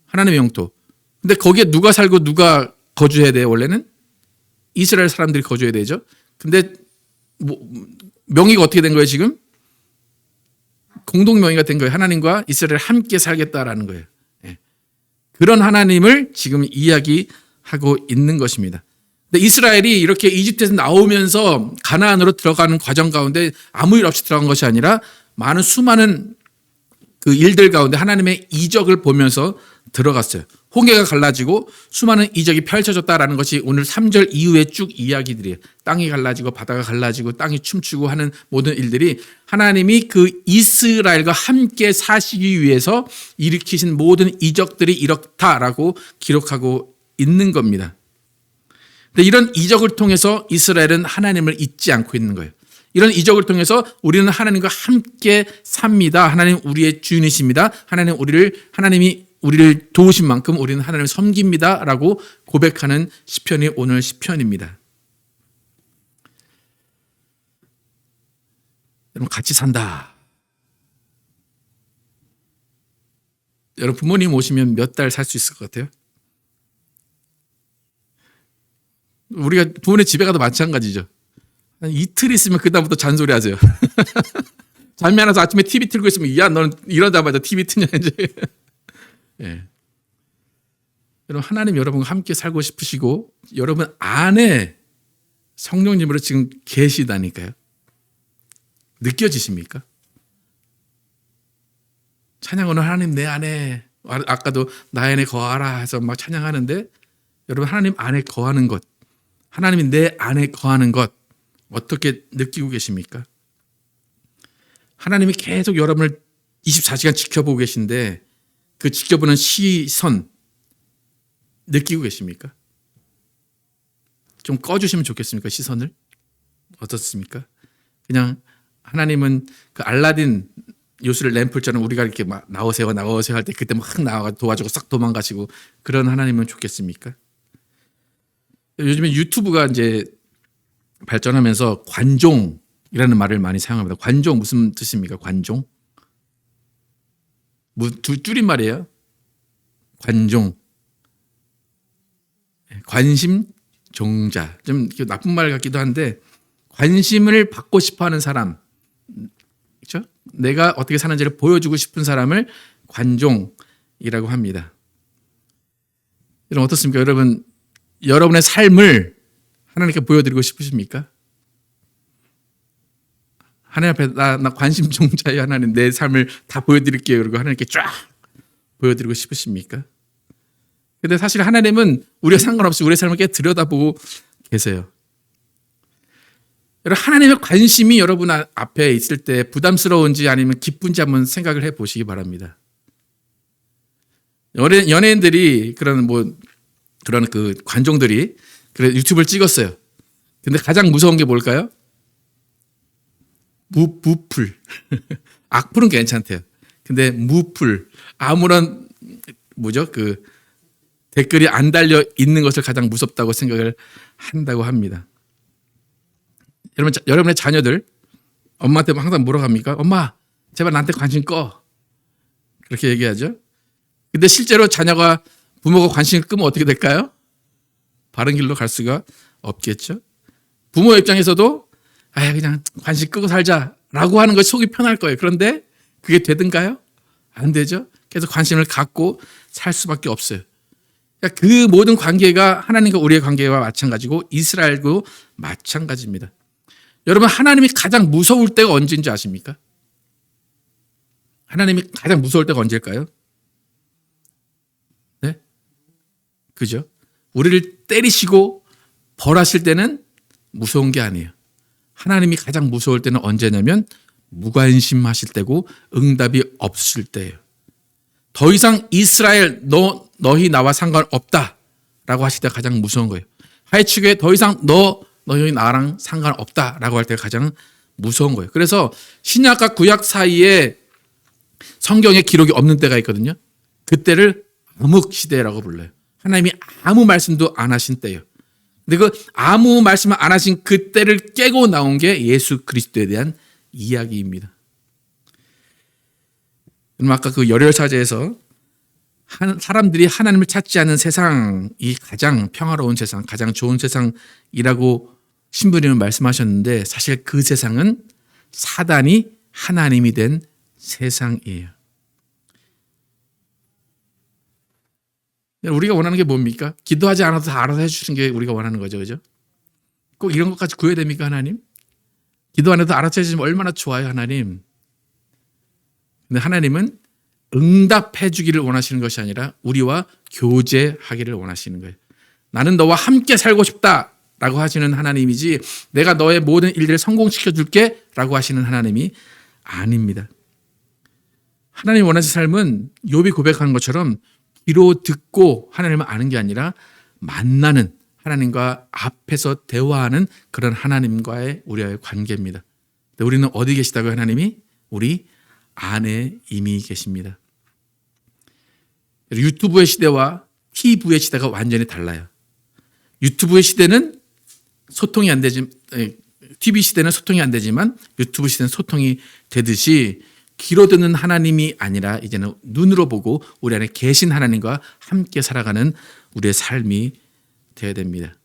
하나님의 영토. 근데 거기에 누가 살고 누가 거주해야 돼요? 원래는 이스라엘 사람들이 거주해야 되죠. 근데 명의가 어떻게 된 거예요 지금? 공동 명의가 된 거예요. 하나님과 이스라엘 함께 살겠다라는 거예요. 그런 하나님을 지금 이야기하고 있는 것입니다. 근데 이스라엘이 이렇게 이집트에서 나오면서 가나안으로 들어가는 과정 가운데 아무 일 없이 들어간 것이 아니라 많은 수많은 그 일들 가운데 하나님의 이적을 보면서 들어갔어요. 홍해가 갈라지고 수많은 이적이 펼쳐졌다라는 것이 오늘 3절 이후에 쭉 이야기들이에요. 땅이 갈라지고 바다가 갈라지고 땅이 춤추고 하는 모든 일들이 하나님이 그 이스라엘과 함께 사시기 위해서 일으키신 모든 이적들이 이렇다라고 기록하고 있는 겁니다. 근데 이런 이적을 통해서 이스라엘은 하나님을 잊지 않고 있는 거예요. 이런 이적을 통해서 우리는 하나님과 함께 삽니다. 하나님 우리의 주인이십니다. 하나님이 우리를 도우신 만큼 우리는 하나님을 섬깁니다라고 고백하는 시편이 오늘 시편입니다. 여러분 같이 산다. 여러분 부모님 오시면 몇 달 살 수 있을 것 같아요? 우리가 부모님 집에 가도 마찬가지죠. 한 이틀 있으면 그다음부터 잔소리 하세요. 잠이 안 와서 아침에 TV 틀고 있으면 야 너는 일어나자마자 TV 트냐 이제. 예. 여러분 하나님 여러분과 함께 살고 싶으시고 여러분 안에 성령님으로 지금 계시다니까요. 느껴지십니까? 찬양은 하나님 내 안에 아까도 나 안에 거하라 해서 막 찬양하는데 여러분 하나님 안에 거하는 것 하나님이 내 안에 거하는 것 어떻게 느끼고 계십니까? 하나님이 계속 여러분을 24시간 지켜보고 계신데 그 지켜보는 시선 느끼고 계십니까? 좀 꺼주시면 좋겠습니까? 시선을? 어떻습니까? 그냥 하나님은 그 알라딘 요술의 램프처럼 우리가 이렇게 막 나오세요 할 때 그때 막 나와 도와주고 싹 도망가시고 그런 하나님은 좋겠습니까? 요즘에 유튜브가 이제 발전하면서 관종이라는 말을 많이 사용합니다. 관종 무슨 뜻입니까? 관종? 줄임말이에요. 관종. 관심 종자. 좀 나쁜 말 같기도 한데 관심을 받고 싶어하는 사람. 그렇죠? 내가 어떻게 사는지를 보여주고 싶은 사람을 관종이라고 합니다. 여러분 어떻습니까? 여러분의 삶을 하나님께 보여드리고 싶으십니까? 하나님 앞에 나 관심 종자예요. 하나님 내 삶을 다 보여드릴게요. 그리고 하나님께 쫙 보여드리고 싶으십니까? 근데 사실 하나님은 우리와 상관없이 우리의 삶을 깨 들여다보고 계세요. 여러분 하나님의 관심이 여러분 앞에 있을 때 부담스러운지 아니면 기쁜지 한번 생각을 해보시기 바랍니다. 연예인들이 그런 그 관종들이 유튜브를 찍었어요. 근데 가장 무서운 게 뭘까요? 무풀. 악플은 괜찮대요. 근데 무풀. 아무런 그 댓글이 안 달려 있는 것을 가장 무섭다고 생각을 한다고 합니다. 여러분의 자녀들 엄마한테 항상 뭐라고 합니까? 엄마 제발 나한테 관심 꺼. 그렇게 얘기하죠. 근데 실제로 자녀가 부모가 관심을 끄면 어떻게 될까요? 바른 길로 갈 수가 없겠죠. 부모 입장에서도 그냥 관심 끄고 살자라고 하는 것이 속이 편할 거예요. 그런데 그게 되든가요? 안 되죠. 계속 관심을 갖고 살 수밖에 없어요. 그러니까 그 모든 관계가 하나님과 우리의 관계와 마찬가지고 이스라엘도 마찬가지입니다. 여러분 하나님이 가장 무서울 때가 언제인지 아십니까? 하나님이 가장 무서울 때가 언제일까요? 네? 그죠? 우리를 때리시고 벌하실 때는 무서운 게 아니에요. 하나님이 가장 무서울 때는 언제냐면 무관심하실 때고 응답이 없을 때예요. 더 이상 이스라엘 너희 나와 상관없다라고 하실 때가 가장 무서운 거예요. 하이축에 더 이상 너희 나랑 상관없다라고 할 때가 가장 무서운 거예요. 그래서 신약과 구약 사이에 성경에 기록이 없는 때가 있거든요. 그때를 암흑 시대라고 불러요. 하나님이 아무 말씀도 안 하신 때예요. 근데 그 아무 말씀을 안 하신 그 때를 깨고 나온 게 예수 그리스도에 대한 이야기입니다. 아까 그 열혈사제에서 사람들이 하나님을 찾지 않는 세상이 가장 평화로운 세상, 가장 좋은 세상이라고 신부님은 말씀하셨는데 사실 그 세상은 사단이 하나님이 된 세상이에요. 우리가 원하는 게 뭡니까? 기도하지 않아도 다 알아서 해주시는 게 우리가 원하는 거죠. 그죠? 꼭 이런 것까지 구해야 됩니까, 하나님? 기도 안 해도 알아서 해주시면 얼마나 좋아요, 하나님. 근데 하나님은 응답해 주기를 원하시는 것이 아니라 우리와 교제하기를 원하시는 거예요. 나는 너와 함께 살고 싶다라고 하시는 하나님이지 내가 너의 모든 일들을 성공시켜 줄게 라고 하시는 하나님이 아닙니다. 하나님이 원하시는 삶은 욥이 고백하는 것처럼 귀로 듣고 하나님을 아는 게 아니라 만나는 하나님과 앞에서 대화하는 그런 하나님과의 우리의 관계입니다. 우리는 어디 계시다고요? 하나님이 우리 안에 이미 계십니다. 유튜브의 시대와 TV의 시대가 완전히 달라요. 유튜브의 시대는 소통이 안 되지, TV 시대는 소통이 안 되지만 유튜브 시대는 소통이 되듯이 귀로 듣는 하나님이 아니라 이제는 눈으로 보고 우리 안에 계신 하나님과 함께 살아가는 우리의 삶이 되어야 됩니다.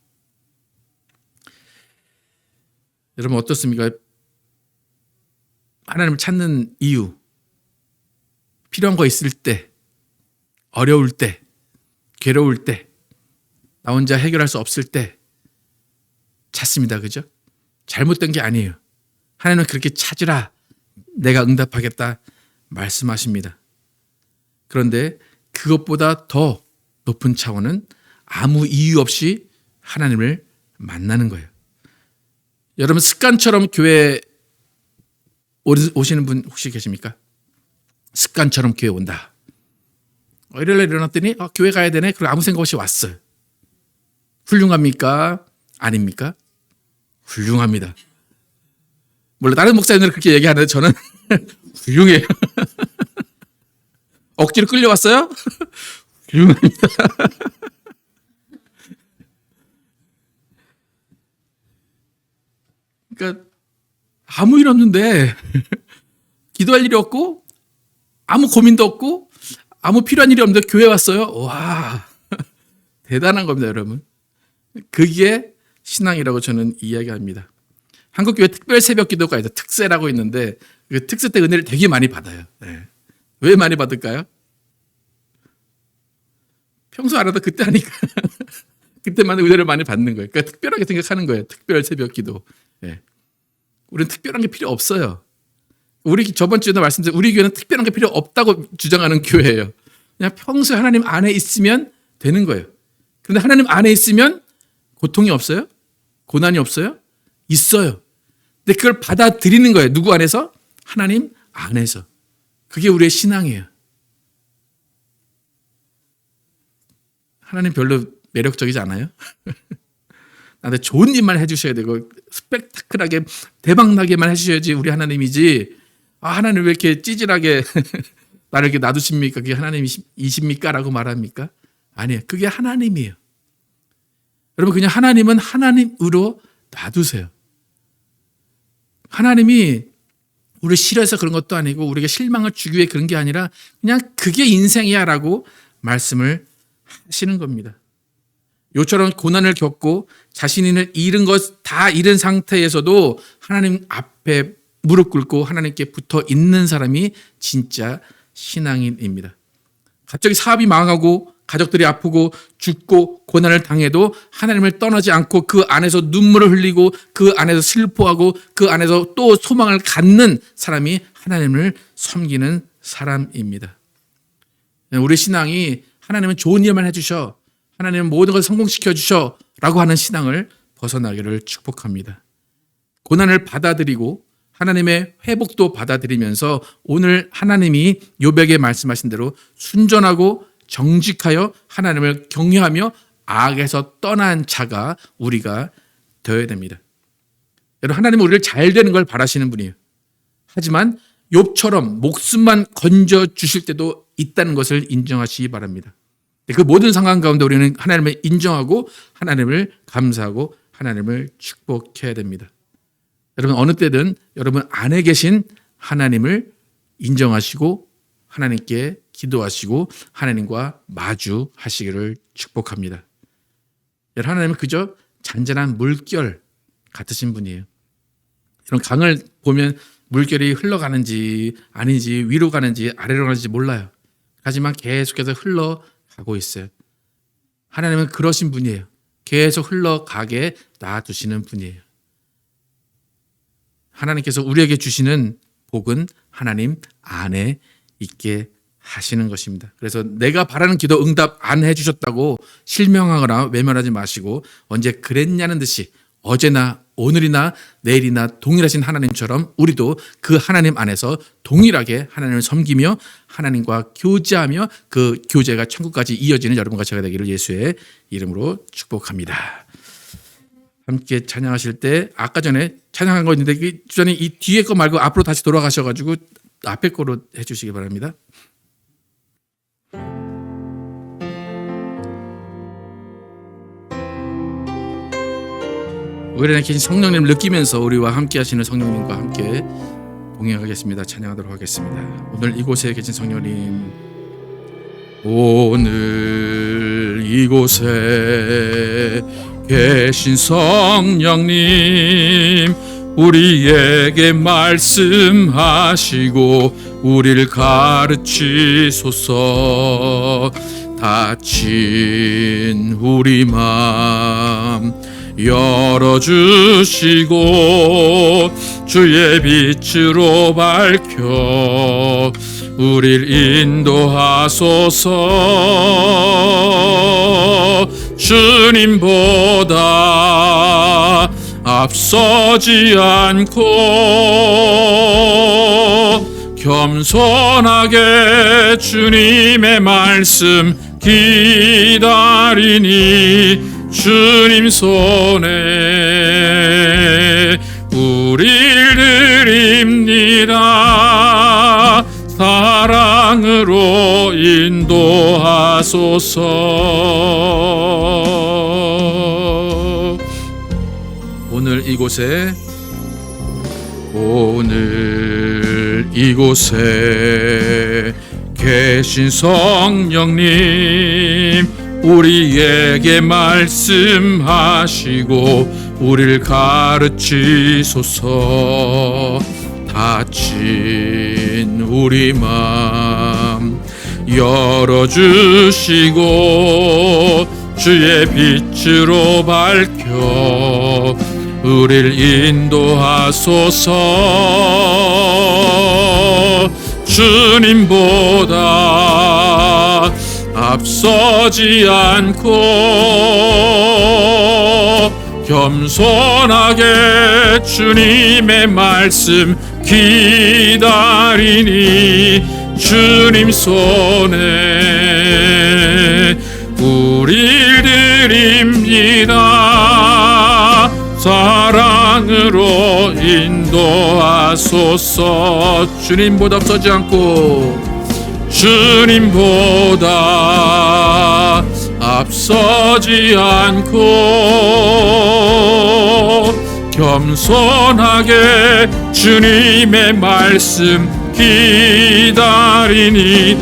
여러분 어떻습니까? 하나님을 찾는 이유, 필요한 거 있을 때, 어려울 때, 괴로울 때, 나 혼자 해결할 수 없을 때 찾습니다. 그죠? 잘못된 게 아니에요. 하나님은 그렇게 찾으라, 내가 응답하겠다 말씀하십니다. 그런데 그것보다 더 높은 차원은 아무 이유 없이 하나님을 만나는 거예요. 여러분 습관처럼 교회에 오시는 분 혹시 계십니까? 습관처럼 교회 온다. 일요일에 일어났더니 교회 가야 되네. 그리고 아무 생각 없이 왔어요. 훌륭합니까? 아닙니까? 훌륭합니다. 물론 다른 목사님들은 그렇게 얘기하는데 저는 훌륭해요. 억지로 끌려왔어요? 훌륭합니다. 그러니까 아무 일 없는데 기도할 일이 없고 아무 고민도 없고 아무 필요한 일이 없는데 교회 왔어요. 와, 대단한 겁니다, 여러분. 그게 신앙이라고 저는 이야기합니다. 한국교회 특별 새벽 기도가 있어요. 특세라고 있는데 그 특세 때 은혜를 되게 많이 받아요. 네. 왜 많이 받을까요? 평소 안 하다 그때 하니까 그때만 은혜를 많이 받는 거예요. 그러니까 특별하게 생각하는 거예요. 특별 새벽 기도. 네. 우리는 특별한 게 필요 없어요. 우리 저번 주에도 말씀드린 우리 교회는 특별한 게 필요 없다고 주장하는 교회예요. 그냥 평소에 하나님 안에 있으면 되는 거예요. 그런데 하나님 안에 있으면 고통이 없어요? 고난이 없어요? 있어요. 근데 그걸 받아들이는 거예요. 누구 안에서? 하나님 안에서. 그게 우리의 신앙이에요. 하나님 별로 매력적이지 않아요? 나한테 좋은 일만 해주셔야 되고 스펙타클하게 대박나게만 해주셔야지 우리 하나님이지. 하나님 왜 이렇게 찌질하게 나를 이렇게 놔두십니까? 그게 하나님이십니까? 라고 말합니까? 아니에요. 그게 하나님이에요. 여러분 그냥 하나님은 하나님으로 놔두세요. 하나님이 우리 싫어해서 그런 것도 아니고 우리가 실망을 주기 위해 그런 게 아니라 그냥 그게 인생이야 라고 말씀을 하시는 겁니다. 요처럼 고난을 겪고 자신을 잃은 것 다 잃은 상태에서도 하나님 앞에 무릎 꿇고 하나님께 붙어 있는 사람이 진짜 신앙인입니다. 갑자기 사업이 망하고 가족들이 아프고 죽고 고난을 당해도 하나님을 떠나지 않고 그 안에서 눈물을 흘리고 그 안에서 슬퍼하고 그 안에서 또 소망을 갖는 사람이 하나님을 섬기는 사람입니다. 우리 신앙이 하나님은 좋은 일만 해주셔, 하나님은 모든 것을 성공시켜 주셔 라고 하는 신앙을 벗어나기를 축복합니다. 고난을 받아들이고 하나님의 회복도 받아들이면서 오늘 하나님이 욥에게 말씀하신 대로 순전하고 정직하여 하나님을 경외하며 악에서 떠난 자가 우리가 되어야 됩니다. 여러분, 하나님은 우리를 잘 되는 걸 바라시는 분이에요. 하지만 욥처럼 목숨만 건져 주실 때도 있다는 것을 인정하시기 바랍니다. 그 모든 상황 가운데 우리는 하나님을 인정하고 하나님을 감사하고 하나님을 축복해야 됩니다. 여러분, 어느 때든 여러분 안에 계신 하나님을 인정하시고 하나님께 기도하시고 하나님과 마주하시기를 축복합니다. 여러분, 하나님은 그저 잔잔한 물결 같으신 분이에요. 이런 강을 보면 물결이 흘러가는지 아닌지 위로 가는지 아래로 가는지 몰라요. 하지만 계속해서 흘러가고 있어요. 하나님은 그러신 분이에요. 계속 흘러가게 놔두시는 분이에요. 하나님께서 우리에게 주시는 복은 하나님 안에 있게 하시는 것입니다. 그래서 내가 바라는 기도 응답 안 해주셨다고 실명하거나 외면하지 마시고 언제 그랬냐는 듯이 어제나 오늘이나 내일이나 동일하신 하나님처럼 우리도 그 하나님 안에서 동일하게 하나님을 섬기며 하나님과 교제하며 그 교제가 천국까지 이어지는 여러분과 제가 되기를 예수의 이름으로 축복합니다. 함께 찬양하실 때 아까 전에 찬양한 거 있는데 그 전에 이 뒤에 거 말고 앞으로 다시 돌아가셔가지고 앞에 거로 해주시기 바랍니다. 우리 안에 계신 성령님을 느끼면서 우리와 함께 하시는 성령님과 함께 동행하겠습니다. 찬양하도록 하겠습니다. 오늘 이곳에 계신 성령님, 오늘 이곳에 계신 성령님, 우리에게 말씀하시고 우리를 가르치소서. 닫힌 우리 맘 열어주시고 주의 빛으로 밝혀 우릴 인도하소서. 주님보다 앞서지 않고 겸손하게 주님의 말씀 기다리니 주님 손에 우릴 드립니다. 사랑으로 인도하소서. 오늘 이곳에 계신 성령님, 우리에게 말씀하시고 우리를 가르치소서. 닫힌 우리 맘 열어주시고 주의 빛으로 밝혀 우리를 인도하소서. 주님보다 앞서지 않고 겸손하게 주님의 말씀 기다리니 주님 손에 우릴 드립니다. 사랑으로 인도하소서. 주님보다 앞서지 않고 주님보다 앞서지 않고 겸손하게 주님의 말씀 기다리니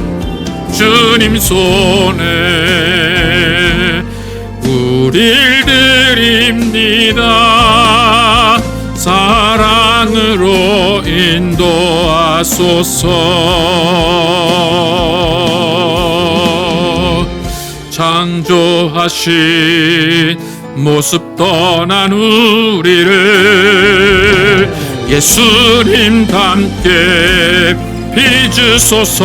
주님 손에 우릴 드립니다. 사랑으로 인도하소서. 창조하신 모습 떠난 우리를 예수님 닮게 빚으소서.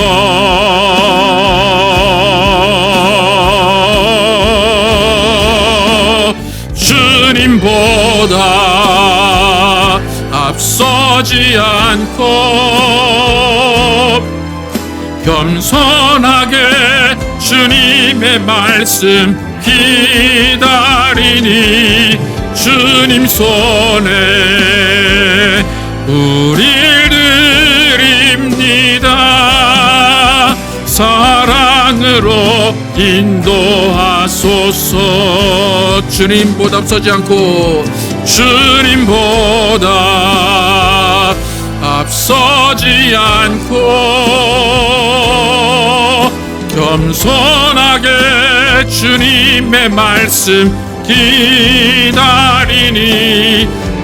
주님 주님보다 앞서지 않고 겸손하게 주님의 말씀 기다리니 주님 손에 우릴 드립니다. 사랑으로 인도하소서. 주님보다 앞서지 않고 주님보다 앞서지 않고 겸손하게 주님의 말씀 기다리니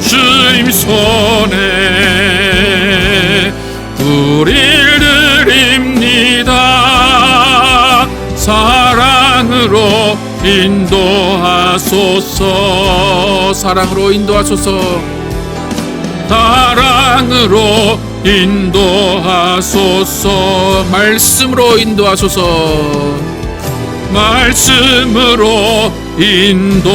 주님 손에 우릴 드립니다. 사랑으로 인도하소서. 사랑으로 인도하소서. 사랑으로 인도하소서. 말씀으로 인도하소서. 말씀으로 인도하소서.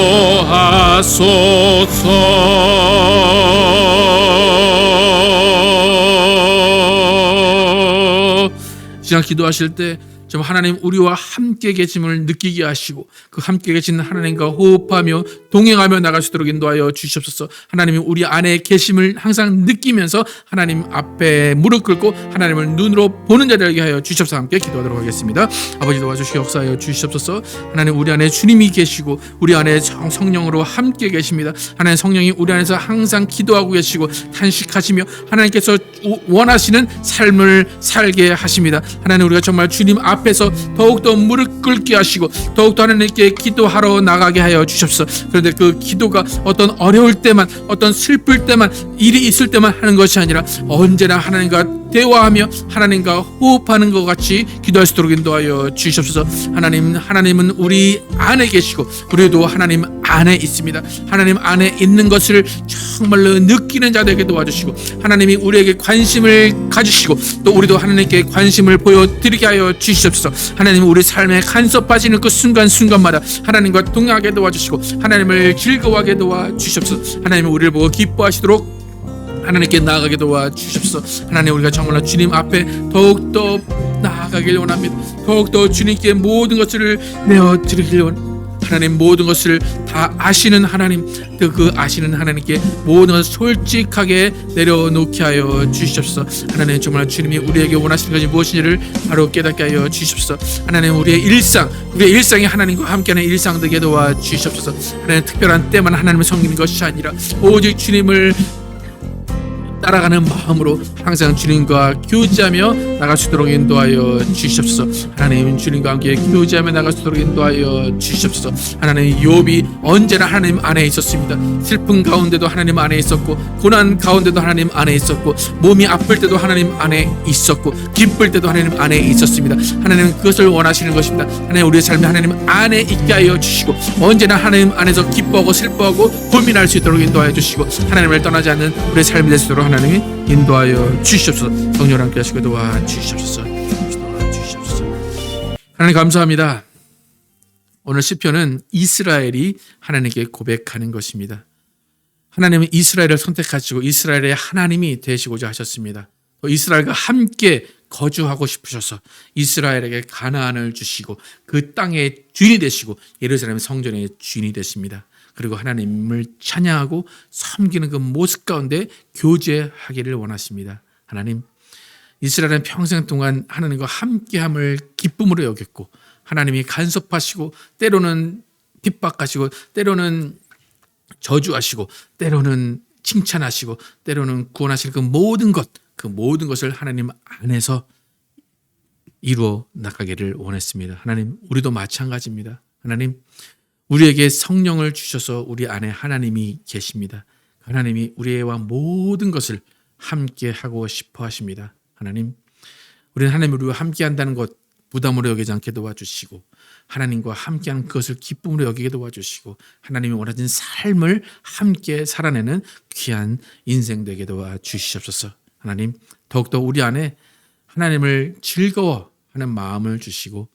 시작 기도하실 때 좀 하나님 우리와 함께 계심을 느끼게 하시고 그 함께 계신 하나님과 호흡하며 동행하며 나갈 수 있도록 인도하여 주시옵소서. 하나님이 우리 안에 계심을 항상 느끼면서 하나님 앞에 무릎 꿇고 하나님을 눈으로 보는 자리를 되게 하여 주시옵소서. 함께 기도하도록 하겠습니다. 아버지 도와주시고 역사하여 주시옵소서. 하나님 우리 안에 주님이 계시고 우리 안에 성령으로 함께 계십니다. 하나님 성령이 우리 안에서 항상 기도하고 계시고 탄식하시며 하나님께서 원하시는 삶을 살게 하십니다. 하나님 우리가 정말 주님 앞에서 더욱더 무릎 꿇게 하시고 더욱더 하나님께 기도하러 나가게 하여 주시옵소서. 그런데 그 기도가 어떤 어려울 때만 어떤 슬플 때만 일이 있을 때만 하는 것이 아니라 언제나 하나님과 대화하며 하나님과 호흡하는 것 같이 기도할 수 있도록 인도하여 주시옵소서. 하나님은 우리 안에 계시고 우리도 하나님 안에 있습니다. 하나님 안에 있는 것을 정말로 느끼는 자 되게 도와주시고 하나님이 우리에게 관심을 가지시고 또 우리도 하나님께 관심을 보여드리게 하여 주시옵소서. 하나님 우리 삶에 간섭하시는 그 순간순간마다 하나님과 동행하게 도와주시고 하나님을 즐거워하게 도와주시옵소서. 하나님이 우리를 보고 기뻐하시도록 하나님께 나아가게 도와주시옵소서. 하나님 우리가 정말로 주님 앞에 더욱더 나아가길 원합니다. 더욱더 주님께 모든 것을 내어드리길 원합니다. 하나님 모든 것을 다 아시는 하나님, 그 아시는 하나님께 모든 것을 솔직하게 내려놓게 하여 주시옵소서. 하나님 정말 주님이 우리에게 원하시는 것이 무엇인지를 바로 깨닫게 하여 주시옵소서. 하나님 우리의 일상이 하나님과 함께하는 일상 되게 도와주시옵소서. 하나님 특별한 때만 하나님을 섬기는 것이 아니라 오직 주님을 따라가는 마음으로 항상 주님과 교제하며 나갈 수 있도록 인도하여 주시옵소서. 하나님 주님과 함께 교제하며 나갈 수 있도록 인도하여 주시옵소서. 하나님 욥이 언제나 하나님 안에 있었습니다. 슬픈 가운데도 하나님 안에 있었고 고난 가운데도 하나님 안에 있었고 몸이 아플 때도 하나님 안에 있었고 기쁠 때도 하나님 안에 있었습니다. 하나님은 그것을 원하시는 것입니다. 하나님 우리의 삶이 하나님 안에 있게 하여 주시고 언제나 하나님 안에서 기뻐하고 슬퍼하고 고민할 수 있도록 인도하여 주시고 하나님을 떠나지 않는 우리의 삶이 될 수 있도록 하나님이 인도하여 주시옵소서. 성령을 함께 하시고 도와주시옵소서. 하나님 감사합니다. 오늘 시편은 이스라엘이 하나님께 고백하는 것입니다. 하나님은 이스라엘을 선택하시고 이스라엘의 하나님이 되시고자 하셨습니다. 또 이스라엘과 함께 거주하고 싶으셔서 이스라엘에게 가나안을 주시고 그 땅의 주인이 되시고 예루살렘 성전의 주인이 되십니다. 그리고 하나님을 찬양하고 섬기는 그 모습 가운데 교제하기를 원하십니다. 하나님, 이스라엘은 평생 동안 하나님과 함께함을 기쁨으로 여겼고 하나님이 간섭하시고 때로는 핍박하시고 때로는 저주하시고 때로는 칭찬하시고 때로는 구원하실 그 모든 것을 하나님 안에서 이루어 나가기를 원했습니다. 하나님, 우리도 마찬가지입니다. 하나님, 우리에게 성령을 주셔서 우리 안에 하나님이 계십니다. 하나님이 우리와 모든 것을 함께 하고 싶어 하십니다. 하나님, 우리는 하나님이 우리와 함께 한다는 것 부담으로 여기지 않게 도와주시고 하나님과 함께하는 그것을 기쁨으로 여기게 도와주시고 하나님이 원하신 삶을 함께 살아내는 귀한 인생 되게 도와주시옵소서. 하나님, 더욱더 우리 안에 하나님을 즐거워하는 마음을 주시고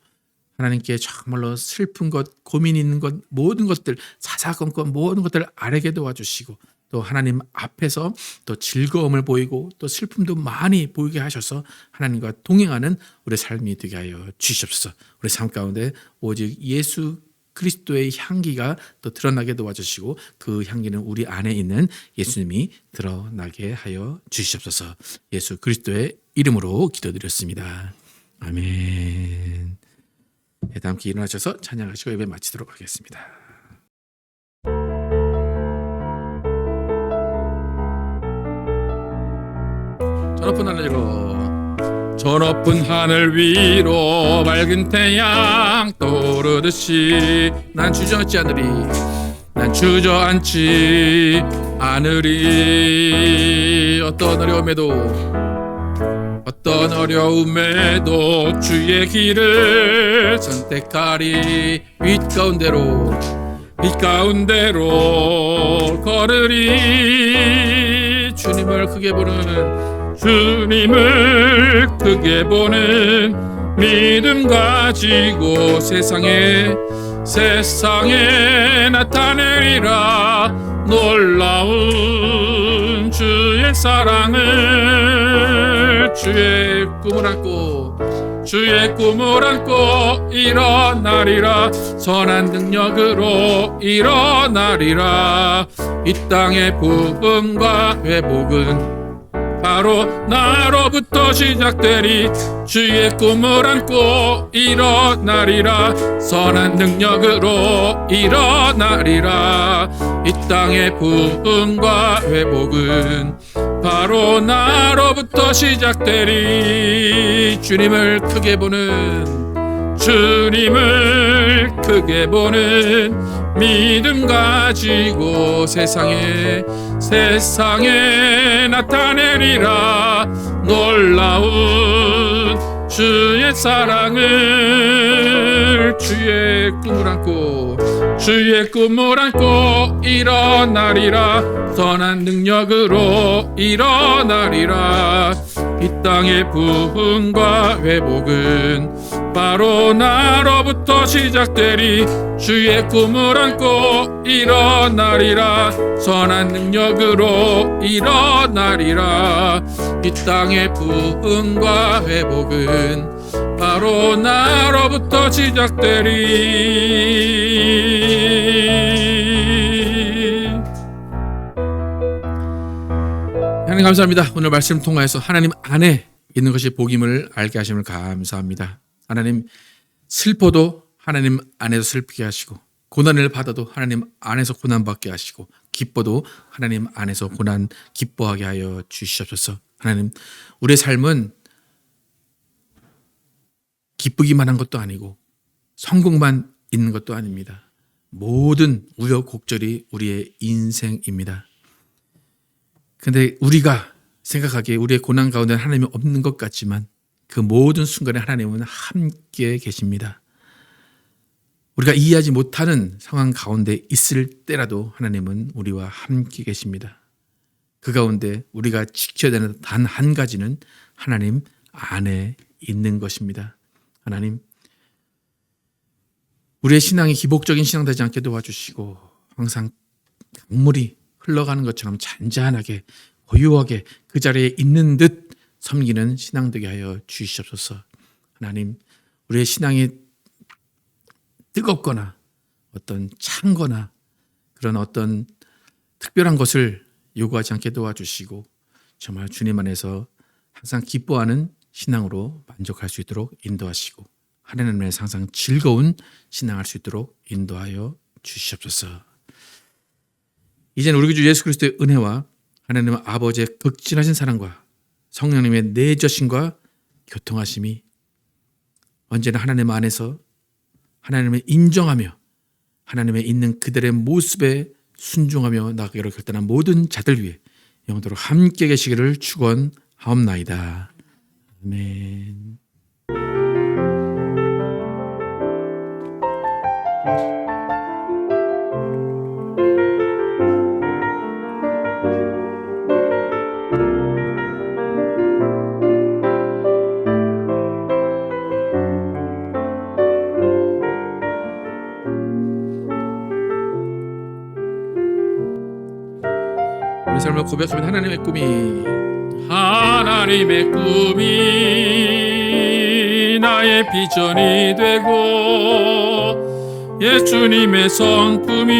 하나님께 정말로 슬픈 것, 고민 있는 것, 모든 것들, 사사건건 모든 것들을 알게 도와주시고 또 하나님 앞에서 또 즐거움을 보이고 또 슬픔도 많이 보이게 하셔서 하나님과 동행하는 우리 삶이 되게 하여 주시옵소서. 우리 삶 가운데 오직 예수 그리스도의 향기가 또 드러나게 도와주시고 그 향기는 우리 안에 있는 예수님이 드러나게 하여 주시옵소서. 예수 그리스도의 이름으로 기도드렸습니다. 아멘. 다 함께 일어나셔서 찬양하시고 예배 마치도록 하겠습니다. 저 높은 하늘 위로 맑은 태양 떠오르듯이 난 주저앉지 않으리. 어떤 어려움에도 주의 길을 선택하리. 빛 가운데로 걸으리. 주님을 크게 보는 믿음 가지고 세상에 나타내리라. 놀라운 주의 사랑을 주의 꿈을 안고 일어나리라. 선한 능력으로 일어나리라. 이 땅의 부흥과 회복은 바로 나로부터 시작되리. 주의 꿈을 안고 일어나리라. 선한 능력으로 일어나리라. 이 땅의 부흥과 회복은 바로 나로부터 시작되리. 주님을 크게 보는 믿음 가지고 세상에 나타내리라. 놀라운 주의 사랑을 주의 꿈을 안고 일어나리라. 선한 능력으로 일어나리라. 이 땅의 부흥과 회복은 바로 나로부터 시작되리. 주의 꿈을 안고 일어나리라. 선한 능력으로 일어나리라. 이 땅의 부흥과 회복은 바로 나로부터 시작되리. 하나님 감사합니다. 오늘 말씀 통하여서 하나님 안에 있는 것이 복임을 알게 하심을 감사합니다. 하나님 슬퍼도 하나님 안에서 슬프게 하시고 고난을 받아도 하나님 안에서 고난받게 하시고 기뻐도 하나님 안에서 고난 기뻐하게 하여 주시옵소서. 하나님 우리의 삶은 기쁘기만 한 것도 아니고 성공만 있는 것도 아닙니다. 모든 우여곡절이 우리의 인생입니다. 근데 우리가 생각하기에 우리의 고난 가운데 하나님이 없는 것 같지만 그 모든 순간에 하나님은 함께 계십니다. 우리가 이해하지 못하는 상황 가운데 있을 때라도 하나님은 우리와 함께 계십니다. 그 가운데 우리가 지켜야 되는 단 한 가지는 하나님 안에 있는 것입니다. 하나님, 우리의 신앙이 기복적인 신앙 되지 않게 도와주시고 항상 강물이 흘러가는 것처럼 잔잔하게 고요하게 그 자리에 있는 듯 섬기는 신앙 되게 하여 주시옵소서. 하나님, 우리의 신앙이 뜨겁거나 어떤 찬거나 그런 어떤 특별한 것을 요구하지 않게 도와주시고 정말 주님 안에서 항상 기뻐하는 신앙으로 만족할 수 있도록 인도하시고 하나님 안에서 항상 즐거운 신앙할 수 있도록 인도하여 주시옵소서. 이제는 우리 주 예수 그리스도의 은혜와 하나님 아버지의 극진하신 사랑과 성령님의 내저심과 교통하심이 언제나 하나님 안에서 하나님을 인정하며 하나님의 있는 그들의 모습에 순종하며 나아가기로 결단한 모든 자들 위해 영원토록 함께 계시기를 축원하옵나이다. 아멘. 우리 삶을 고백하면 하나님의 꿈이 나의 비전이 되고 예수님의 성품이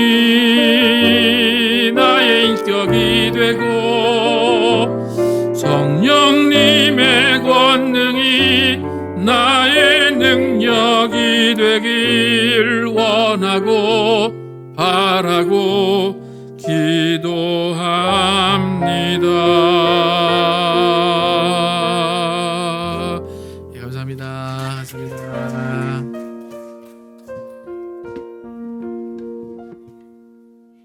나의 인격이 되고 성령님의 권능이 나의 능력이 되길 원하고 바라고 기도합니다. 감사합니다.